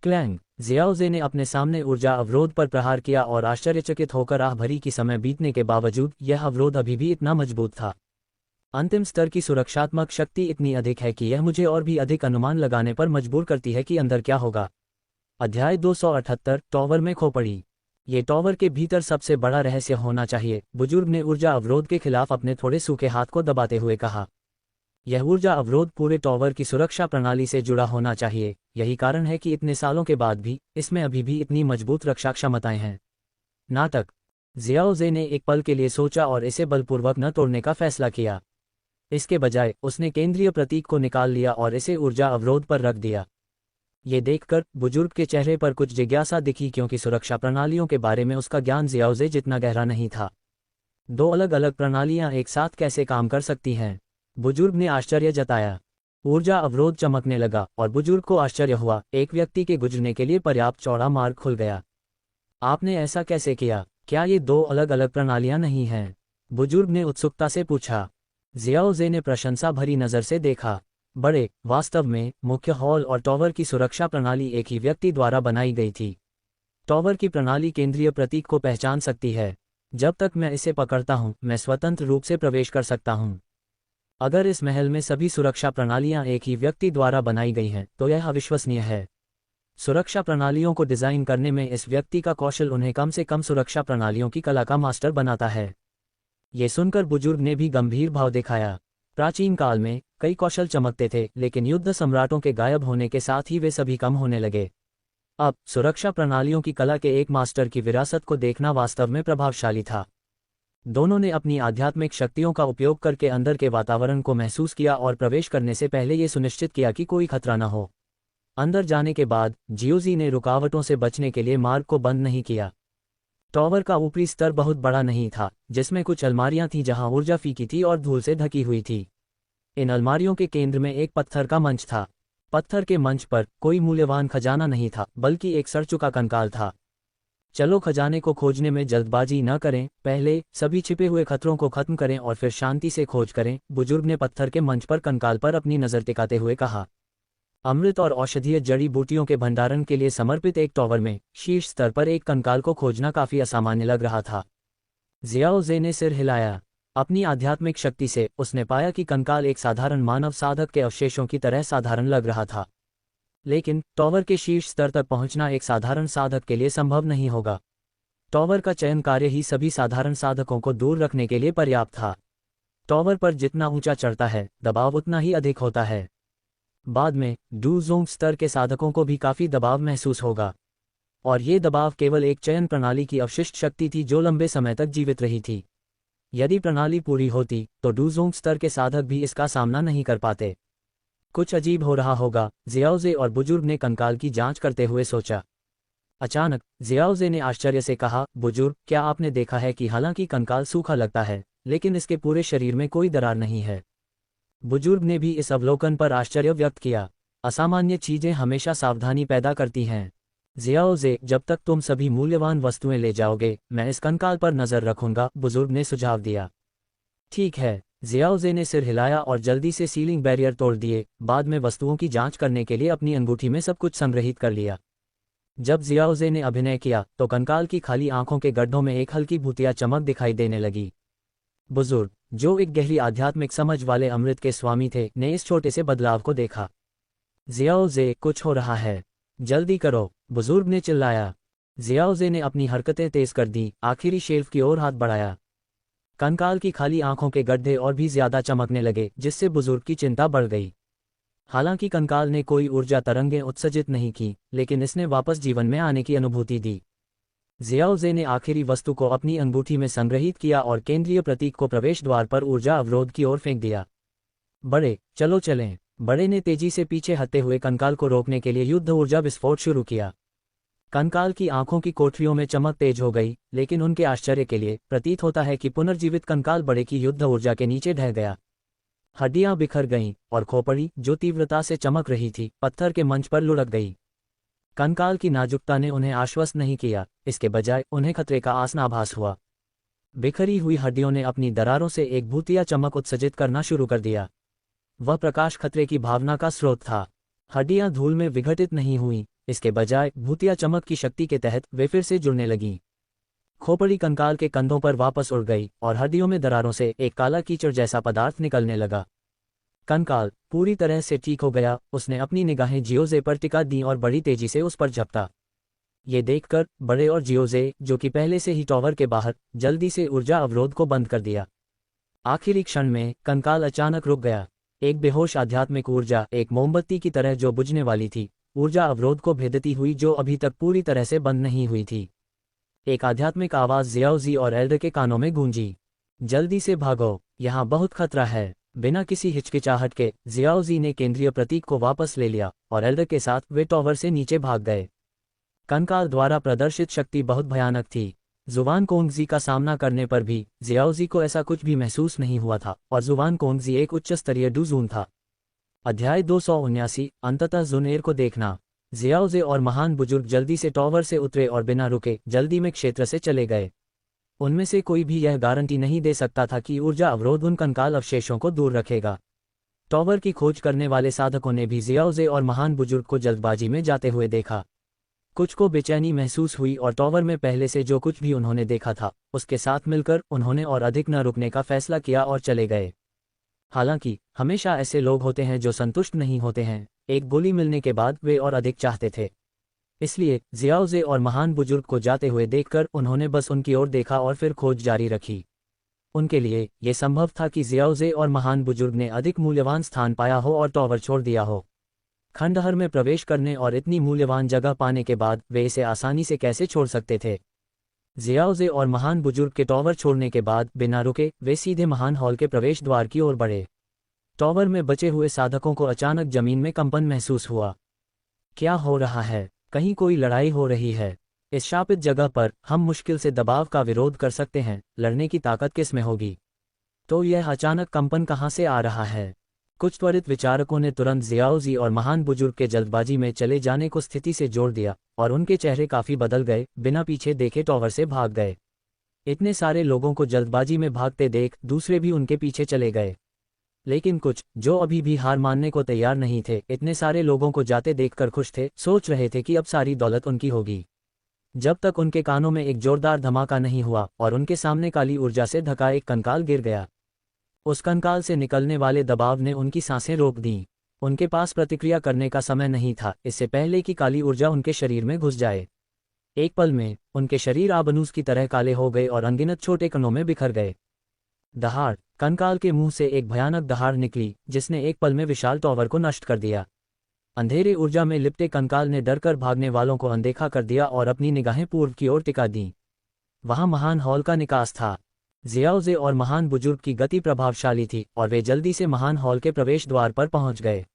क्लैंग। जियाओजे ने अपने सामने ऊर्जा अवरोध पर प्रहार किया और आश्चर्यचकित होकर आह भरी कि समय बीतने के बावजूद यह अवरोध अभी भी इतना मजबूत था। अंतिम स्तर की सुरक्षात्मक शक्ति इतनी अधिक है कि यह मुझे और भी अधिक अनुमान लगाने पर मजबूर करती है कि अंदर क्या होगा। अध्याय 278 टॉवर में खोपड़ी। ये टॉवर के भीतर सबसे बड़ा रहस्य होना चाहिए, बुजुर्ग ने ऊर्जा अवरोध के खिलाफ अपने थोड़े सूखे हाथ को दबाते हुए कहा। यह ऊर्जा अवरोध पूरे टॉवर की सुरक्षा प्रणाली से जुड़ा होना चाहिए। यही कारण है कि इतने सालों के बाद भी इसमें अभी भी इतनी मजबूत रक्षा क्षमताएं हैं। नाटक। जियाओजे ने एक पल के लिए सोचा और इसे बलपूर्वक न तोड़ने का फैसला किया। इसके बजाय उसने केंद्रीय प्रतीक को निकाल लिया और इसे ऊर्जा अवरोध पर रख दिया। ये देखकर बुजुर्ग के चेहरे पर कुछ जिज्ञासा दिखी, क्योंकि सुरक्षा प्रणालियों के बारे में उसका ज्ञान जियाओजे जितना गहरा नहीं था। दो अलग अलग प्रणालियां एक साथ कैसे काम कर सकती हैं? बुजुर्ग ने आश्चर्य जताया। ऊर्जा अवरोध चमकने लगा और बुजुर्ग को आश्चर्य हुआ। एक व्यक्ति के गुजरने के लिए पर्याप्त चौड़ा मार्ग खुल गया। आपने ऐसा कैसे किया? क्या ये दो अलग अलग प्रणालियां नहीं हैं? बुजुर्ग ने उत्सुकता से पूछा। जियाओजे ने प्रशंसा भरी नज़र से देखा। बड़े, वास्तव में मुख्य हॉल और टॉवर की सुरक्षा प्रणाली एक ही व्यक्ति द्वारा बनाई गई थी। टॉवर की प्रणाली केंद्रीय प्रतीक को पहचान सकती है। जब तक मैं इसे पकड़ता हूं, मैं स्वतंत्र रूप से प्रवेश कर सकता हूं। अगर इस महल में सभी सुरक्षा प्रणालियां एक ही व्यक्ति द्वारा बनाई गई हैं, तो यह अविश्वसनीय है। सुरक्षा प्रणालियों को डिजाइन करने में इस व्यक्ति का कौशल उन्हें कम से कम सुरक्षा प्रणालियों की कला का मास्टर बनाता है। ये सुनकर बुजुर्ग ने भी गंभीर भाव दिखाया। प्राचीन काल में कई कौशल चमकते थे, लेकिन युद्ध सम्राटों के गायब होने के साथ ही वे सभी कम होने लगे। अब सुरक्षा प्रणालियों की कला के एक मास्टर की विरासत को देखना वास्तव में प्रभावशाली था। दोनों ने अपनी आध्यात्मिक शक्तियों का उपयोग करके अंदर के वातावरण को महसूस किया और प्रवेश करने से पहले ये सुनिश्चित किया कि कोई खतरा न हो। अंदर जाने के बाद जियोजी ने रुकावटों से बचने के लिए मार्ग को बंद नहीं किया। टॉवर का ऊपरी स्तर बहुत बड़ा नहीं था, जिसमें कुछ अलमारियां थीं जहां ऊर्जा फीकी थी और धूल से ढकी हुई थी। इन अलमारियों के केंद्र में एक पत्थर का मंच था। पत्थर के मंच पर कोई मूल्यवान खजाना नहीं था, बल्कि एक सड़ चुका कंकाल था। चलो खजाने को खोजने में जल्दबाजी न करें, पहले सभी छिपे हुए खतरों को खत्म करें और फिर शांति से खोज करें, बुजुर्ग ने पत्थर के मंच पर कंकाल पर अपनी नजर टिकाते हुए कहा। अमृत और औषधीय जड़ी बूटियों के भंडारण के लिए समर्पित एक टॉवर में शीर्ष स्तर पर एक कंकाल को खोजना काफी असामान्य लग रहा था। जियाओजे ने सिर हिलाया। अपनी आध्यात्मिक शक्ति से उसने पाया कि कंकाल एक साधारण मानव साधक के अवशेषों की तरह साधारण लग रहा था। लेकिन टॉवर के शीर्ष स्तर तक पहुंचना एक साधारण साधक के लिए संभव नहीं होगा। टॉवर का चयन कार्य ही सभी साधारण साधकों को दूर रखने के लिए पर्याप्त था। टॉवर पर जितना ऊंचा चढ़ता है, दबाव उतना ही अधिक होता है। बाद में डू जोंग स्तर के साधकों को भी काफी दबाव महसूस होगा, और ये दबाव केवल एक चयन प्रणाली की अवशिष्ट शक्ति थी जो लंबे समय तक जीवित रही थी। यदि प्रणाली पूरी होती तो डू जोंग स्तर के साधक भी इसका सामना नहीं कर पाते। कुछ अजीब हो रहा होगा, जियाओजे और बुजुर्ग ने कंकाल की जांच करते हुए सोचा। अचानक जियाओजे ने आश्चर्य से कहा, बुजुर्ग, क्या आपने देखा है कि हालांकि कंकाल सूखा लगता है, लेकिन इसके पूरे शरीर में कोई दरार नहीं है। बुजुर्ग ने भी इस अवलोकन पर आश्चर्य व्यक्त किया। असामान्य चीजें हमेशा सावधानी पैदा करती हैं। जियाओजे, जब तक तुम सभी मूल्यवान वस्तुएं ले जाओगे, मैं इस कंकाल पर नजर रखूंगा, बुजुर्ग ने सुझाव दिया। ठीक है, जियाओजे ने सिर हिलाया और जल्दी से सीलिंग बैरियर तोड़ दिए। बाद में वस्तुओं की जांच करने के लिए अपनी अंगूठी में सब कुछ संग्रहित कर लिया। जब जियाओजे ने अभिनय किया तो कंकाल की खाली आंखों के गड्ढों में एक हल्की भूतिया चमक दिखाई देने लगी। बुजुर्ग, जो एक गहरी आध्यात्मिक समझ वाले अमृत के स्वामी थे, ने इस छोटे से बदलाव को देखा। जियाओजे, कुछ हो रहा है, जल्दी करो, बुजुर्ग ने चिल्लाया। जियाओजे ने अपनी हरकतें तेज कर दी, आखिरी शेल्फ की ओर हाथ बढ़ाया। कंकाल की खाली आंखों के गड्ढे और भी ज्यादा चमकने लगे, जिससे बुजुर्ग की चिंता बढ़ गई। हालांकि कंकाल ने कोई ऊर्जा तरंगें उत्सर्जित नहीं की, लेकिन इसने वापस जीवन में आने की अनुभूति दी। जियाओजे ने आखिरी वस्तु को अपनी अंगूठी में संग्रहित किया और केंद्रीय प्रतीक को प्रवेश द्वार पर ऊर्जा अवरोध की ओर फेंक दिया। बड़े, चलो चलें। बड़े ने तेजी से पीछे हटते हुए कंकाल को रोकने के लिए युद्ध ऊर्जा विस्फोट शुरू किया। कंकाल की आंखों की कोठरियों में चमक तेज हो गई, लेकिन उनके आश्चर्य के लिए प्रतीत होता है कि पुनर्जीवित कंकाल बड़े की युद्ध ऊर्जा के नीचे ढह गया। हड्डियां बिखर गईं और खोपड़ी, जो तीव्रता से चमक रही थी, पत्थर के मंच पर लुढ़क गई। कंकाल की नाजुकता ने उन्हें आश्वस्त नहीं किया, इसके बजाय उन्हें खतरे का आभास हुआ। बिखरी हुई हड्डियों ने अपनी दरारों से एक भूतिया चमक उत्सर्जित करना शुरू कर दिया। वह प्रकाश खतरे की भावना का स्रोत था। हड्डियां धूल में विघटित नहीं हुईं, इसके बजाय भूतिया चमक की शक्ति के तहत वे फिर से जुड़ने लगीं। खोपड़ी कंकाल के कंधों पर वापस उड़ गई और हड्डियों में दरारों से एक काला कीचड़ जैसा पदार्थ निकलने लगा। कंकाल पूरी तरह से ठीक हो गया। उसने अपनी निगाहें जियोजे पर टिका दी और बड़ी तेजी से उस पर झपटा। ये देखकर बड़े और जियोजे, जो कि पहले से ही टॉवर के बाहर, जल्दी से ऊर्जा अवरोध को बंद कर दिया। आखिरी क्षण में कंकाल अचानक रुक गया। एक बेहोश आध्यात्मिक ऊर्जा, एक मोमबत्ती की तरह जो बुझने वाली थी, ऊर्जा अवरोध को भेदती हुई जो अभी तक पूरी तरह से बंद नहीं हुई थी। एक आध्यात्मिक आवाज जियाओजी और एल्डर के कानों में गूंजी, जल्दी से भागो, यहाँ बहुत खतरा है। बिना किसी हिचकिचाहट के जियाओजी ने केंद्रीय प्रतीक को वापस ले लिया और एल्डर के साथ वे टॉवर से नीचे भाग गए। कंकाल द्वारा प्रदर्शित शक्ति बहुत भयानक थी। जुवान कोंगजी का सामना करने पर भी जियाओजी को ऐसा कुछ भी महसूस नहीं हुआ था, और जुवान कोंगजी एक उच्च स्तरीय डूजून था। अध्याय 279, अंततः जुनेर को देखना। जियाओजे और महान बुजुर्ग जल्दी से टॉवर से उतरे और बिना रुके जल्दी में क्षेत्र से चले गए। उनमें से कोई भी यह गारंटी नहीं दे सकता था कि ऊर्जा अवरोध उन कंकाल अवशेषों को दूर रखेगा। टॉवर की खोज करने वाले साधकों ने भी जियाओजे और महान बुजुर्ग को जल्दबाजी में जाते हुए देखा। कुछ को बेचैनी महसूस हुई और टॉवर में पहले से जो कुछ भी उन्होंने देखा था, उसके साथ मिलकर उन्होंने और अधिक न रुकने का फैसला किया और चले गए। हालांकि हमेशा ऐसे लोग होते हैं जो संतुष्ट नहीं होते हैं। एक गोली मिलने के बाद वे और अधिक चाहते थे। इसलिए जियाओजे और महान बुजुर्ग को जाते हुए देखकर उन्होंने बस उनकी ओर देखा और फिर खोज जारी रखी। उनके लिए यह संभव था कि जियाओजे और महान बुजुर्ग ने अधिक मूल्यवान स्थान पाया हो और टॉवर छोड़ दिया हो। खंडहर में प्रवेश करने और इतनी मूल्यवान जगह पाने के बाद वे इसे आसानी से कैसे छोड़ सकते थे। जियाओजे और महान बुजुर्ग के टॉवर छोड़ने के बाद बिना रुके वे सीधे महान हॉल के प्रवेश द्वार की ओर बढ़े। टॉवर में बचे हुए साधकों को अचानक जमीन में कंपन महसूस हुआ। क्या हो रहा है? कहीं कोई लड़ाई हो रही है। इस शापित जगह पर हम मुश्किल से दबाव का विरोध कर सकते हैं, लड़ने की ताकत किस में होगी? तो यह अचानक कंपन कहाँ से आ रहा है? कुछ त्वरित विचारकों ने तुरंत जियाओजी और महान बुजुर्ग के जल्दबाजी में चले जाने को स्थिति से जोड़ दिया और उनके चेहरे काफी बदल गए। बिना पीछे देखे टॉवर से भाग गए। इतने सारे लोगों को जल्दबाजी में भागते देख दूसरे भी उनके पीछे चले गए। लेकिन कुछ, जो अभी भी हार मानने को तैयार नहीं थे, इतने सारे लोगों को जाते देखकर खुश थे, सोच रहे थे कि अब सारी दौलत उनकी होगी। जब तक उनके कानों में एक जोरदार धमाका नहीं हुआ और उनके सामने काली ऊर्जा से ढका एक कंकाल गिर गया। उस कंकाल से निकलने वाले दबाव ने उनकी सांसें रोक दीं। उनके पास प्रतिक्रिया करने का समय नहीं था, इससे पहले कि काली ऊर्जा उनके शरीर में घुस जाए। एक पल में उनके शरीर आबनूस की तरह काले हो गए और अनगिनत छोटे कणों में बिखर गए। दहाड़! कंकाल के मुंह से एक भयानक दहाड़ निकली, जिसने एक पल में विशाल टॉवर को नष्ट कर दिया। अंधेरे ऊर्जा में लिपटे कंकाल ने डरकर भागने वालों को अनदेखा कर दिया और अपनी निगाहें पूर्व की ओर टिका दीं। वहां महान हॉल का निकास था। जियाओजे और महान बुजुर्ग की गति प्रभावशाली थी और वे जल्दी से महान हॉल के प्रवेश द्वार पर पहुंच गए।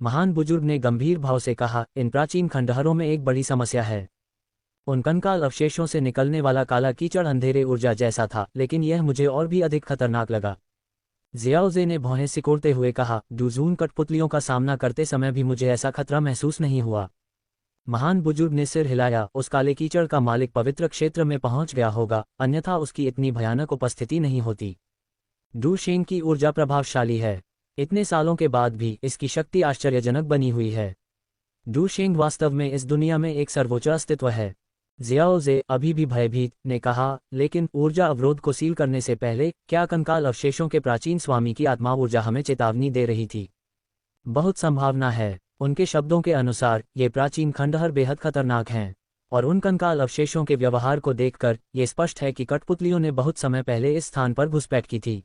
महान बुजुर्ग ने गंभीर भाव से कहा, इन प्राचीन खंडहरों में एक बड़ी समस्या है। उन कंकाल अवशेषों से निकलने वाला काला कीचड़ अंधेरे ऊर्जा जैसा था, लेकिन यह मुझे और भी अधिक खतरनाक लगा। जियाओजे ने भौहें सिकोड़ते हुए कहा, डूजून कठपुतलियों का सामना करते समय भी मुझे ऐसा खतरा महसूस नहीं हुआ। महान बुजुर्ग ने सिर हिलाया, उस काले कीचड़ का मालिक पवित्र क्षेत्र में पहुंच गया होगा, अन्यथा उसकी इतनी भयानक उपस्थिति नहीं होती। डू शेंग की ऊर्जा प्रभावशाली है। इतने सालों के बाद भी इसकी शक्ति आश्चर्यजनक बनी हुई है। डू शेंग वास्तव में इस दुनिया में एक सर्वोच्च अस्तित्व है। जियाओजे अभी भी भयभीत ने कहा, लेकिन ऊर्जा अवरोध को सील करने से पहले क्या कंकाल अवशेषों के प्राचीन स्वामी की आत्मा ऊर्जा हमें चेतावनी दे रही थी? बहुत संभावना है। उनके शब्दों के अनुसार ये प्राचीन खंडहर बेहद खतरनाक हैं, और उन कंकाल अवशेषों के व्यवहार को देखकर ये स्पष्ट है कि कठपुतलियों ने बहुत समय पहले इस स्थान पर घुसपैठ की थी।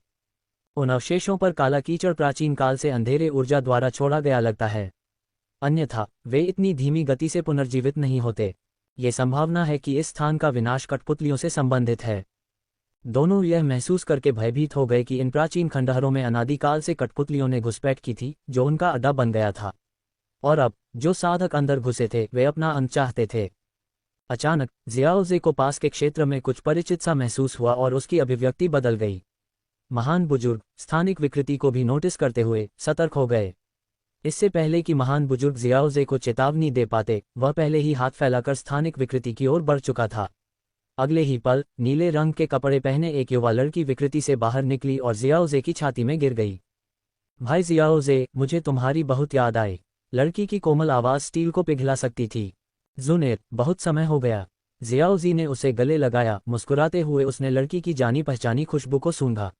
उन अवशेषों पर काला कीचड़ प्राचीन काल से अंधेरे ऊर्जा द्वारा छोड़ा गया लगता है, अन्यथा वे इतनी धीमी गति से पुनर्जीवित नहीं होते। ये संभावना है कि इस स्थान का विनाश कठपुतलियों से संबंधित है। दोनों यह महसूस करके भयभीत हो गए कि इन प्राचीन खंडहरों में अनादिकाल से कठपुतलियों ने घुसपैठ की थी, जो उनका अड्डा बन गया था। और अब जो साधक अंदर घुसे थे वे अपना अंत चाहते थे। अचानक जियाओजे को पास के क्षेत्र में कुछ परिचित सा महसूस हुआ और उसकी अभिव्यक्ति बदल गई। महान बुजुर्ग स्थानिक विकृति को भी नोटिस करते हुए सतर्क हो गए। इससे पहले कि महान बुजुर्ग जियाओजे को चेतावनी दे पाते, वह पहले ही हाथ फैलाकर स्थानिक विकृति की ओर बढ़ चुका था। अगले ही पल नीले रंग के कपड़े पहने एक युवा लड़की विकृति से बाहर निकली और जियाओजे की छाती में गिर गई। भाई जियाओजे, मुझे तुम्हारी बहुत याद आई। लड़की की कोमल आवाज स्टील को पिघला सकती थी। जुनेर, बहुत समय हो गया। जियाओजी ने उसे गले लगाया। मुस्कुराते हुए उसने लड़की की जानी पहचानी खुशबू को सूंघा।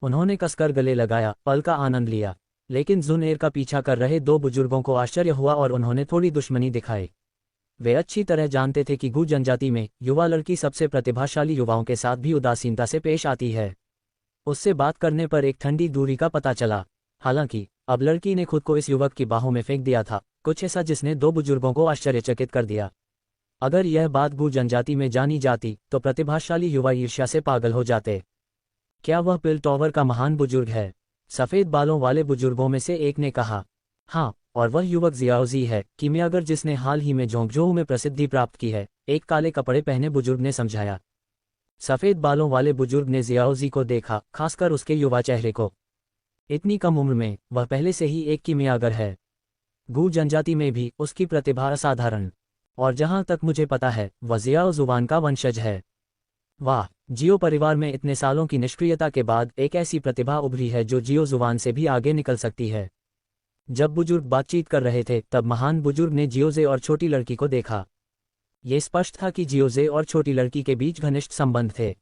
उन्होंने कसकर गले लगाया, पल का आनंद लिया। लेकिन जुनेर का पीछा कर रहे दो बुजुर्गों को आश्चर्य हुआ और उन्होंने थोड़ी दुश्मनी दिखाई। वे अच्छी तरह जानते थे कि गू जनजाति में युवा लड़की सबसे प्रतिभाशाली युवाओं के साथ भी उदासीनता से पेश आती है। उससे बात करने पर एक ठंडी दूरी का पता चला। हालांकि अब लड़की ने खुद को इस युवक की बाहों में फेंक दिया था, कुछ ऐसा जिसने दो बुजुर्गों को आश्चर्यचकित कर दिया। अगर यह बात गू जनजाति में जानी जाती तो प्रतिभाशाली युवा ईर्ष्या से पागल हो जाते। क्या वह पिल टॉवर का महान बुजुर्ग है? सफ़ेद बालों वाले बुजुर्गों में से एक ने कहा। हाँ, और वह युवक जियाओजी है, कीमियागर जिसने हाल ही में जोंगजोऊ में प्रसिद्धि प्राप्त की है, एक काले कपड़े पहने बुजुर्ग ने समझाया। सफ़ेद बालों वाले बुजुर्ग ने जियाओजी को देखा, खासकर उसके युवा चेहरे को। इतनी कम उम्र में वह पहले से ही एक कीमियागर है। गू जनजाति में भी उसकी प्रतिभा असाधारण, और जहाँ तक मुझे पता है वह जियाओ जुबान का वंशज है। वाह, जियो परिवार में इतने सालों की निष्क्रियता के बाद एक ऐसी प्रतिभा उभरी है जो जियो जुबान से भी आगे निकल सकती है। जब बुजुर्ग बातचीत कर रहे थे तब महान बुजुर्ग ने जियोजे और छोटी लड़की को देखा। ये स्पष्ट था कि जियोजे और छोटी लड़की के बीच घनिष्ठ संबंध थे।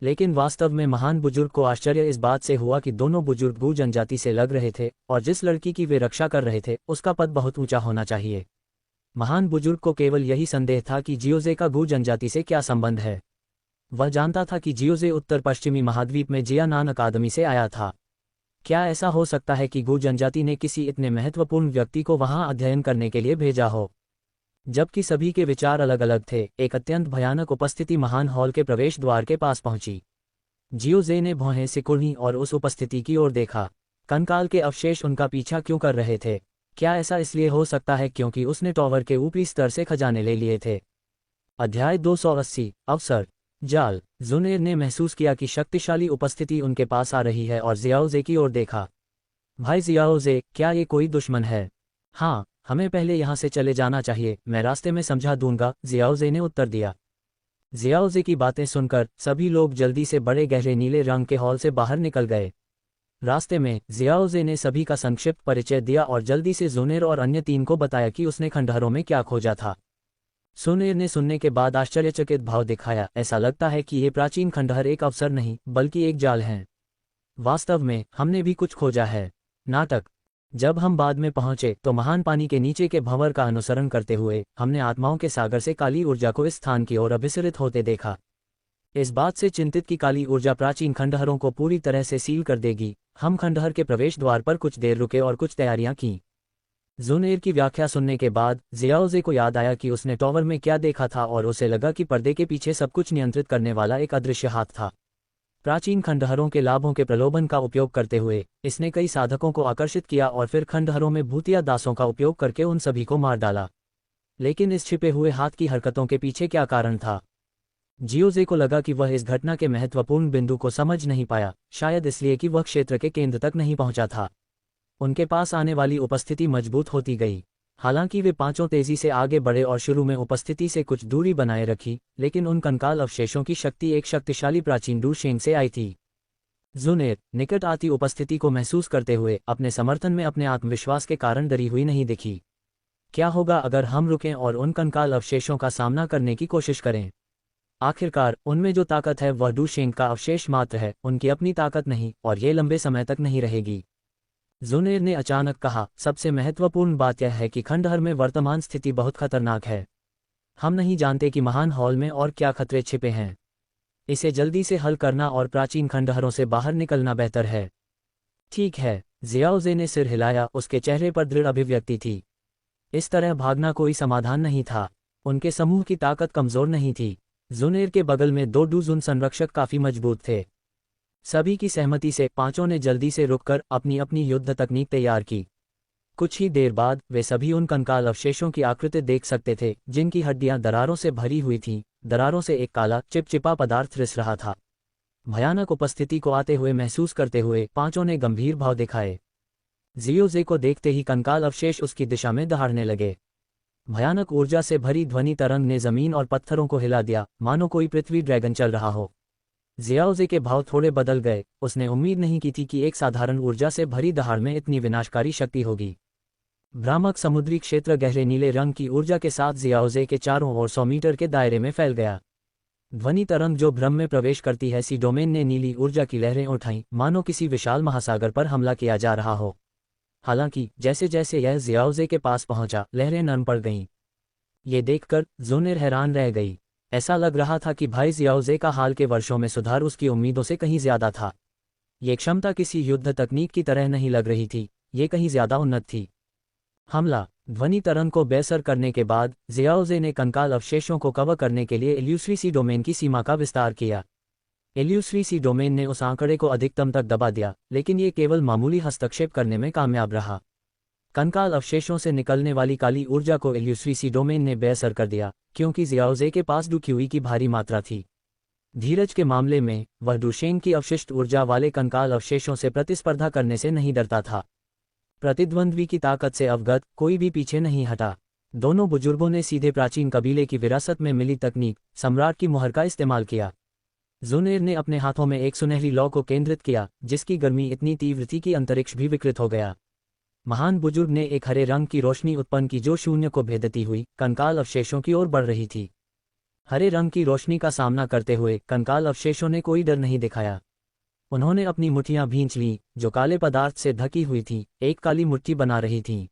लेकिन वास्तव में महान बुजुर्ग को आश्चर्य इस बात से हुआ कि दोनों बुजुर्ग गू जनजाति से लग रहे थे और जिस लड़की की वे रक्षा कर रहे थे उसका पद बहुत ऊंचा होना चाहिए। महान बुजुर्ग को केवल यही संदेह था कि जियोजे का गू जनजाति से क्या संबंध है। वह जानता था कि जियोजे उत्तर पश्चिमी महाद्वीप में जियानान अकादमी से आया था। क्या ऐसा हो सकता है कि गू जनजाति ने किसी इतने महत्वपूर्ण व्यक्ति को वहां अध्ययन करने के लिए भेजा हो? जबकि सभी के विचार अलग अलग थे, एक अत्यंत भयानक उपस्थिति महान हॉल के प्रवेश द्वार के पास पहुंची। जियोजे ने भौहें सिकुड़ी और उस उपस्थिति की ओर देखा। कंकाल के अवशेष उनका पीछा क्यों कर रहे थे? क्या ऐसा इसलिए हो सकता है क्योंकि उसने टॉवर के ऊपरी स्तर से खजाने ले लिए थे? अध्याय 280 अवसर जाल। जुनेर ने महसूस किया कि शक्तिशाली उपस्थिति उनके पास आ रही है और जियाओजे की ओर देखा। भाई जियाओजे, क्या ये कोई दुश्मन है? हाँ, हमें पहले यहाँ से चले जाना चाहिए, मैं रास्ते में समझा दूंगा, जियाओजे ने उत्तर दिया। जियाओजे की बातें सुनकर सभी लोग जल्दी से बड़े गहरे नीले रंग के हॉल से बाहर निकल गए। रास्ते में जियाओजे ने सभी का संक्षिप्त परिचय दिया और जल्दी से जुनेर और अन्य तीन को बताया कि उसने खंडहरों में क्या खोजा था। सुनेर ने सुनने के बाद आश्चर्यचकित भाव दिखाया। ऐसा लगता है कि ये प्राचीन खंडहर एक अवसर नहीं बल्कि एक जाल है। वास्तव में हमने भी कुछ खोजा है। नाटक। जब हम बाद में पहुंचे तो महान पानी के नीचे के भंवर का अनुसरण करते हुए हमने आत्माओं के सागर से काली ऊर्जा को इस स्थान की ओर अभिसरित होते देखा। इस बात से चिंतित कि काली ऊर्जा प्राचीन खंडहरों को पूरी तरह से सील कर देगी, हम खंडहर के प्रवेश द्वार पर कुछ देर रुके और कुछ तैयारियां की। जुनेर की व्याख्या सुनने के बाद जियाओजे को याद आया कि उसने टॉवर में क्या देखा था और उसे लगा कि पर्दे के पीछे सब कुछ नियंत्रित करने वाला एक अदृश्य हाथ था। प्राचीन खंडहरों के लाभों के प्रलोभन का उपयोग करते हुए इसने कई साधकों को आकर्षित किया और फिर खंडहरों में भूतिया दासों का उपयोग करके उन सभी को मार डाला। लेकिन इस छिपे हुए हाथ की हरकतों के पीछे क्या कारण था? जियोजे को लगा कि वह इस घटना के महत्वपूर्ण बिंदु को समझ नहीं पाया, शायद इसलिए कि वह क्षेत्र के केंद्र तक नहीं पहुंचा था। उनके पास आने वाली उपस्थिति मजबूत होती गई। हालांकि वे पांचों तेजी से आगे बढ़े और शुरू में उपस्थिति से कुछ दूरी बनाए रखी, लेकिन उन कंकाल अवशेषों की शक्ति एक शक्तिशाली प्राचीन डूशेंग से आई थी। जुनेर निकट आती उपस्थिति को महसूस करते हुए अपने समर्थन में अपने आत्मविश्वास के कारण डरी हुई नहीं दिखी। क्या होगा अगर हम रुकें और उन कंकाल अवशेषों का सामना करने की कोशिश करें? आखिरकार उनमें जो ताकत है वह डूशेंग का अवशेष मात्र है, उनकी अपनी ताकत नहीं, और ये लंबे समय तक नहीं रहेगी। जुनेर ने अचानक कहा, सबसे महत्वपूर्ण बात यह है कि खंडहर में वर्तमान स्थिति बहुत खतरनाक है। हम नहीं जानते कि महान हॉल में और क्या खतरे छिपे हैं। इसे जल्दी से हल करना और प्राचीन खंडहरों से बाहर निकलना बेहतर है। ठीक है, जियाओजे ने सिर हिलाया, उसके चेहरे पर दृढ़ अभिव्यक्ति थी। इस तरह भागना कोई समाधान नहीं था। उनके समूह की ताकत कमजोर नहीं थी। जुनेर के बगल में 2 डूजुन संरक्षक काफी मजबूत थे। सभी की सहमति से पांचों ने जल्दी से रुककर अपनी अपनी युद्ध तकनीक तैयार की। कुछ ही देर बाद वे सभी उन कंकाल अवशेषों की आकृति देख सकते थे जिनकी हड्डियां दरारों से भरी हुई थीं। दरारों से एक काला चिपचिपा पदार्थ रिस रहा था। भयानक उपस्थिति को आते हुए महसूस करते हुए पांचों ने गंभीर भाव दिखाए। जियोजे को देखते ही कंकाल अवशेष उसकी दिशा में दहाड़ने लगे। भयानक ऊर्जा से भरी ध्वनि तरंग ने जमीन और पत्थरों को हिला दिया, मानो कोई पृथ्वी ड्रैगन चल रहा हो। जियाओजे के भाव थोड़े बदल गए। उसने उम्मीद नहीं की थी कि एक साधारण ऊर्जा से भरी दहाड़ में इतनी विनाशकारी शक्ति होगी। भ्रामक समुद्री क्षेत्र गहरे नीले रंग की ऊर्जा के साथ जियाओजे के चारों ओर 100 मीटर के दायरे में फैल गया। ध्वनि तरंग जो भ्रम में प्रवेश करती है, सी डोमेन ने नीली ऊर्जा की लहरें उठाईं, मानो किसी विशाल महासागर पर हमला किया जा रहा हो। हालांकि जैसे जैसे यह जियाओजे के पास पहुंचा, लहरें नरम पड़ गईं। ये देखकर जुनेर हैरान रह गई। ऐसा लग रहा था कि भाई जियाओजे का हाल के वर्षों में सुधार उसकी उम्मीदों से कहीं ज्यादा था। ये क्षमता किसी युद्ध तकनीक की तरह नहीं लग रही थी, ये कहीं ज्यादा उन्नत थी। हमला। ध्वनि तरंग को बेअसर करने के बाद जियाओजे ने कंकाल अवशेषों को कवर करने के लिए इल्यूसरी सी डोमेन की सीमा का विस्तार किया। इल्यूसरी सी डोमेन ने उस आंकड़े को अधिकतम तक दबा दिया, लेकिन ये केवल मामूली हस्तक्षेप करने में कामयाब रहा। कंकाल अवशेषों से निकलने वाली काली ऊर्जा को इल्यूसरी सी डोमेन ने बेअसर कर दिया, क्योंकि जियाओजे के पास डुक्युई की भारी मात्रा थी। धीरज के मामले में वह डूशेंग की अवशिष्ट ऊर्जा वाले कंकाल अवशेषों से प्रतिस्पर्धा करने से नहीं डरता था। प्रतिद्वंद्वी की ताकत से अवगत कोई भी पीछे नहीं हटा। दोनों बुजुर्गों ने सीधे प्राचीन कबीले की विरासत में मिली तकनीक, सम्राट की मुहर का इस्तेमाल किया। जुनेर ने अपने हाथों में एक सुनहरी लौ को केंद्रित किया, जिसकी गर्मी इतनी तीव्र थी कि अंतरिक्ष भी विकृत हो गया। महान बुजुर्ग ने एक हरे रंग की रोशनी उत्पन्न की जो शून्य को भेदती हुई कंकाल अवशेषों की ओर बढ़ रही थी। हरे रंग की रोशनी का सामना करते हुए कंकाल अवशेषों ने कोई डर नहीं दिखाया। उन्होंने अपनी मुट्ठियां भींच लीं, जो काले पदार्थ से ढकी हुई थीं, एक काली मुट्ठी बना रही थीं।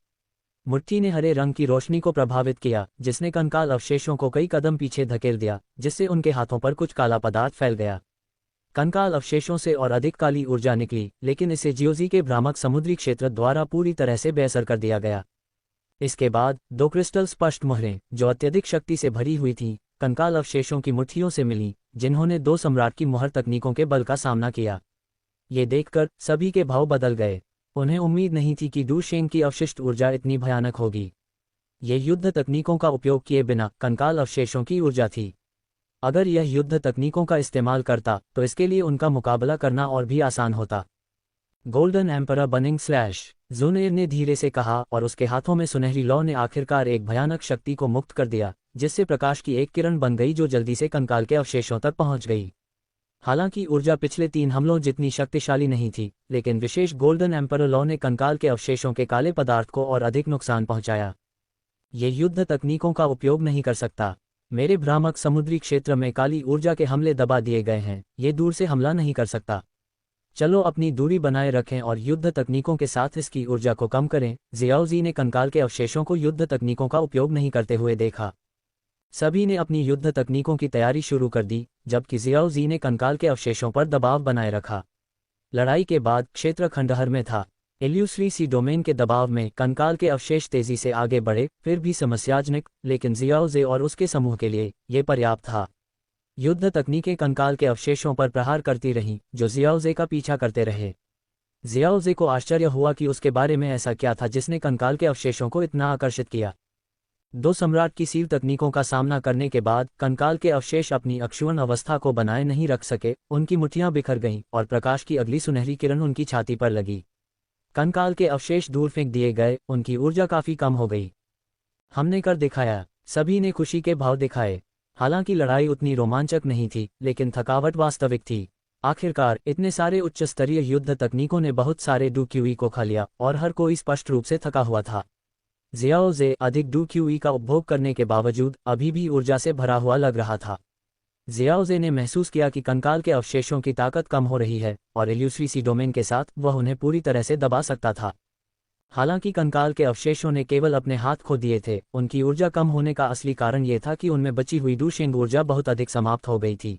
मुट्ठी ने हरे रंग की रोशनी को प्रभावित किया, जिसने कंकाल अवशेषों को कई कदम पीछे धकेल दिया, जिससे उनके हाथों पर कुछ काला पदार्थ फैल गया। कंकाल अवशेषों से और अधिक काली ऊर्जा निकली, लेकिन इसे जियोजी के भ्रामक समुद्री क्षेत्र द्वारा पूरी तरह से बेअसर कर दिया गया। इसके बाद 2 क्रिस्टल स्पष्ट मुहरें, जो अत्यधिक शक्ति से भरी हुई थीं, कंकाल अवशेषों की मुट्ठियों से मिलीं, जिन्होंने 2 सम्राट की मुहर तकनीकों के बल का सामना किया। ये देखकर सभी के भाव बदल गए। उन्हें उम्मीद नहीं थी कि डूशेंग की अवशिष्ट ऊर्जा इतनी भयानक होगी। ये युद्ध तकनीकों का उपयोग किए बिना कंकाल अवशेषों की ऊर्जा थी। अगर यह युद्ध तकनीकों का इस्तेमाल करता तो इसके लिए उनका मुकाबला करना और भी आसान होता। Golden emperor burning slash, Juner ने धीरे से कहा, और उसके हाथों में सुनहरी लौ ने आखिरकार एक भयानक शक्ति को मुक्त कर दिया, जिससे प्रकाश की एक किरण बन गई जो जल्दी से कंकाल के अवशेषों तक पहुंच गई। हालांकि ऊर्जा पिछले 3 हमलों जितनी शक्तिशाली नहीं थी, लेकिन विशेष गोल्डन एम्परर लौ ने कंकाल के अवशेषों के काले पदार्थ को और अधिक नुकसान पहुंचाया। ये युद्ध तकनीकों का उपयोग नहीं कर सकता। मेरे भ्रामक समुद्री क्षेत्र में काली ऊर्जा के हमले दबा दिए गए हैं, ये दूर से हमला नहीं कर सकता। चलो अपनी दूरी बनाए रखें और युद्ध तकनीकों के साथ इसकी ऊर्जा को कम करें। जियाओजी ने कंकाल के अवशेषों को युद्ध तकनीकों का उपयोग नहीं करते हुए देखा। सभी ने अपनी युद्ध तकनीकों की तैयारी शुरू कर दी, जबकि जियाओजी ने कंकाल के अवशेषों पर दबाव बनाए रखा। लड़ाई के बाद क्षेत्र खंडहर में था। इल्यूश्री सी डोमेन के दबाव में कंकाल के अवशेष तेजी से आगे बढ़े, फिर भी समस्याजनक, लेकिन जियाओजे और उसके समूह के लिए ये पर्याप्त था। युद्ध तकनीकें कंकाल के अवशेषों पर प्रहार करती रहीं, जो जियाओजे का पीछा करते रहे। जियाओजे को आश्चर्य हुआ कि उसके बारे में ऐसा क्या था जिसने कंकाल के अवशेषों को इतना आकर्षित किया। दो सम्राट की सीव तकनीकों का सामना करने के बाद कंकाल के अवशेष अपनी अक्षुण्ण अवस्था को बनाए नहीं रख सके, उनकी मुट्ठियां बिखर गईं और प्रकाश की अगली सुनहरी किरण उनकी छाती पर लगी। कंकाल के अवशेष दूर फेंक दिए गए, उनकी ऊर्जा काफी कम हो गई। हमने कर दिखाया, सभी ने खुशी के भाव दिखाए। हालांकि लड़ाई उतनी रोमांचक नहीं थी, लेकिन थकावट वास्तविक थी। आखिरकार इतने सारे उच्च स्तरीय युद्ध तकनीकों ने बहुत सारे डूक्यूई को खा लिया और हर कोई स्पष्ट रूप से थका हुआ था। जियाओजे अधिक डूक्यूई का उपभोग करने के बावजूद अभी भी ऊर्जा से भरा हुआ लग रहा था। जियाओजे ने महसूस किया कि कंकाल के अवशेषों की ताकत कम हो रही है और इल्यूश्री सी डोमेन के साथ वह उन्हें पूरी तरह से दबा सकता था। हालांकि कंकाल के अवशेषों ने केवल अपने हाथ खो दिए थे, उनकी ऊर्जा कम होने का असली कारण ये था कि उनमें बची हुई डूशेंग ऊर्जा बहुत अधिक समाप्त हो गई थी।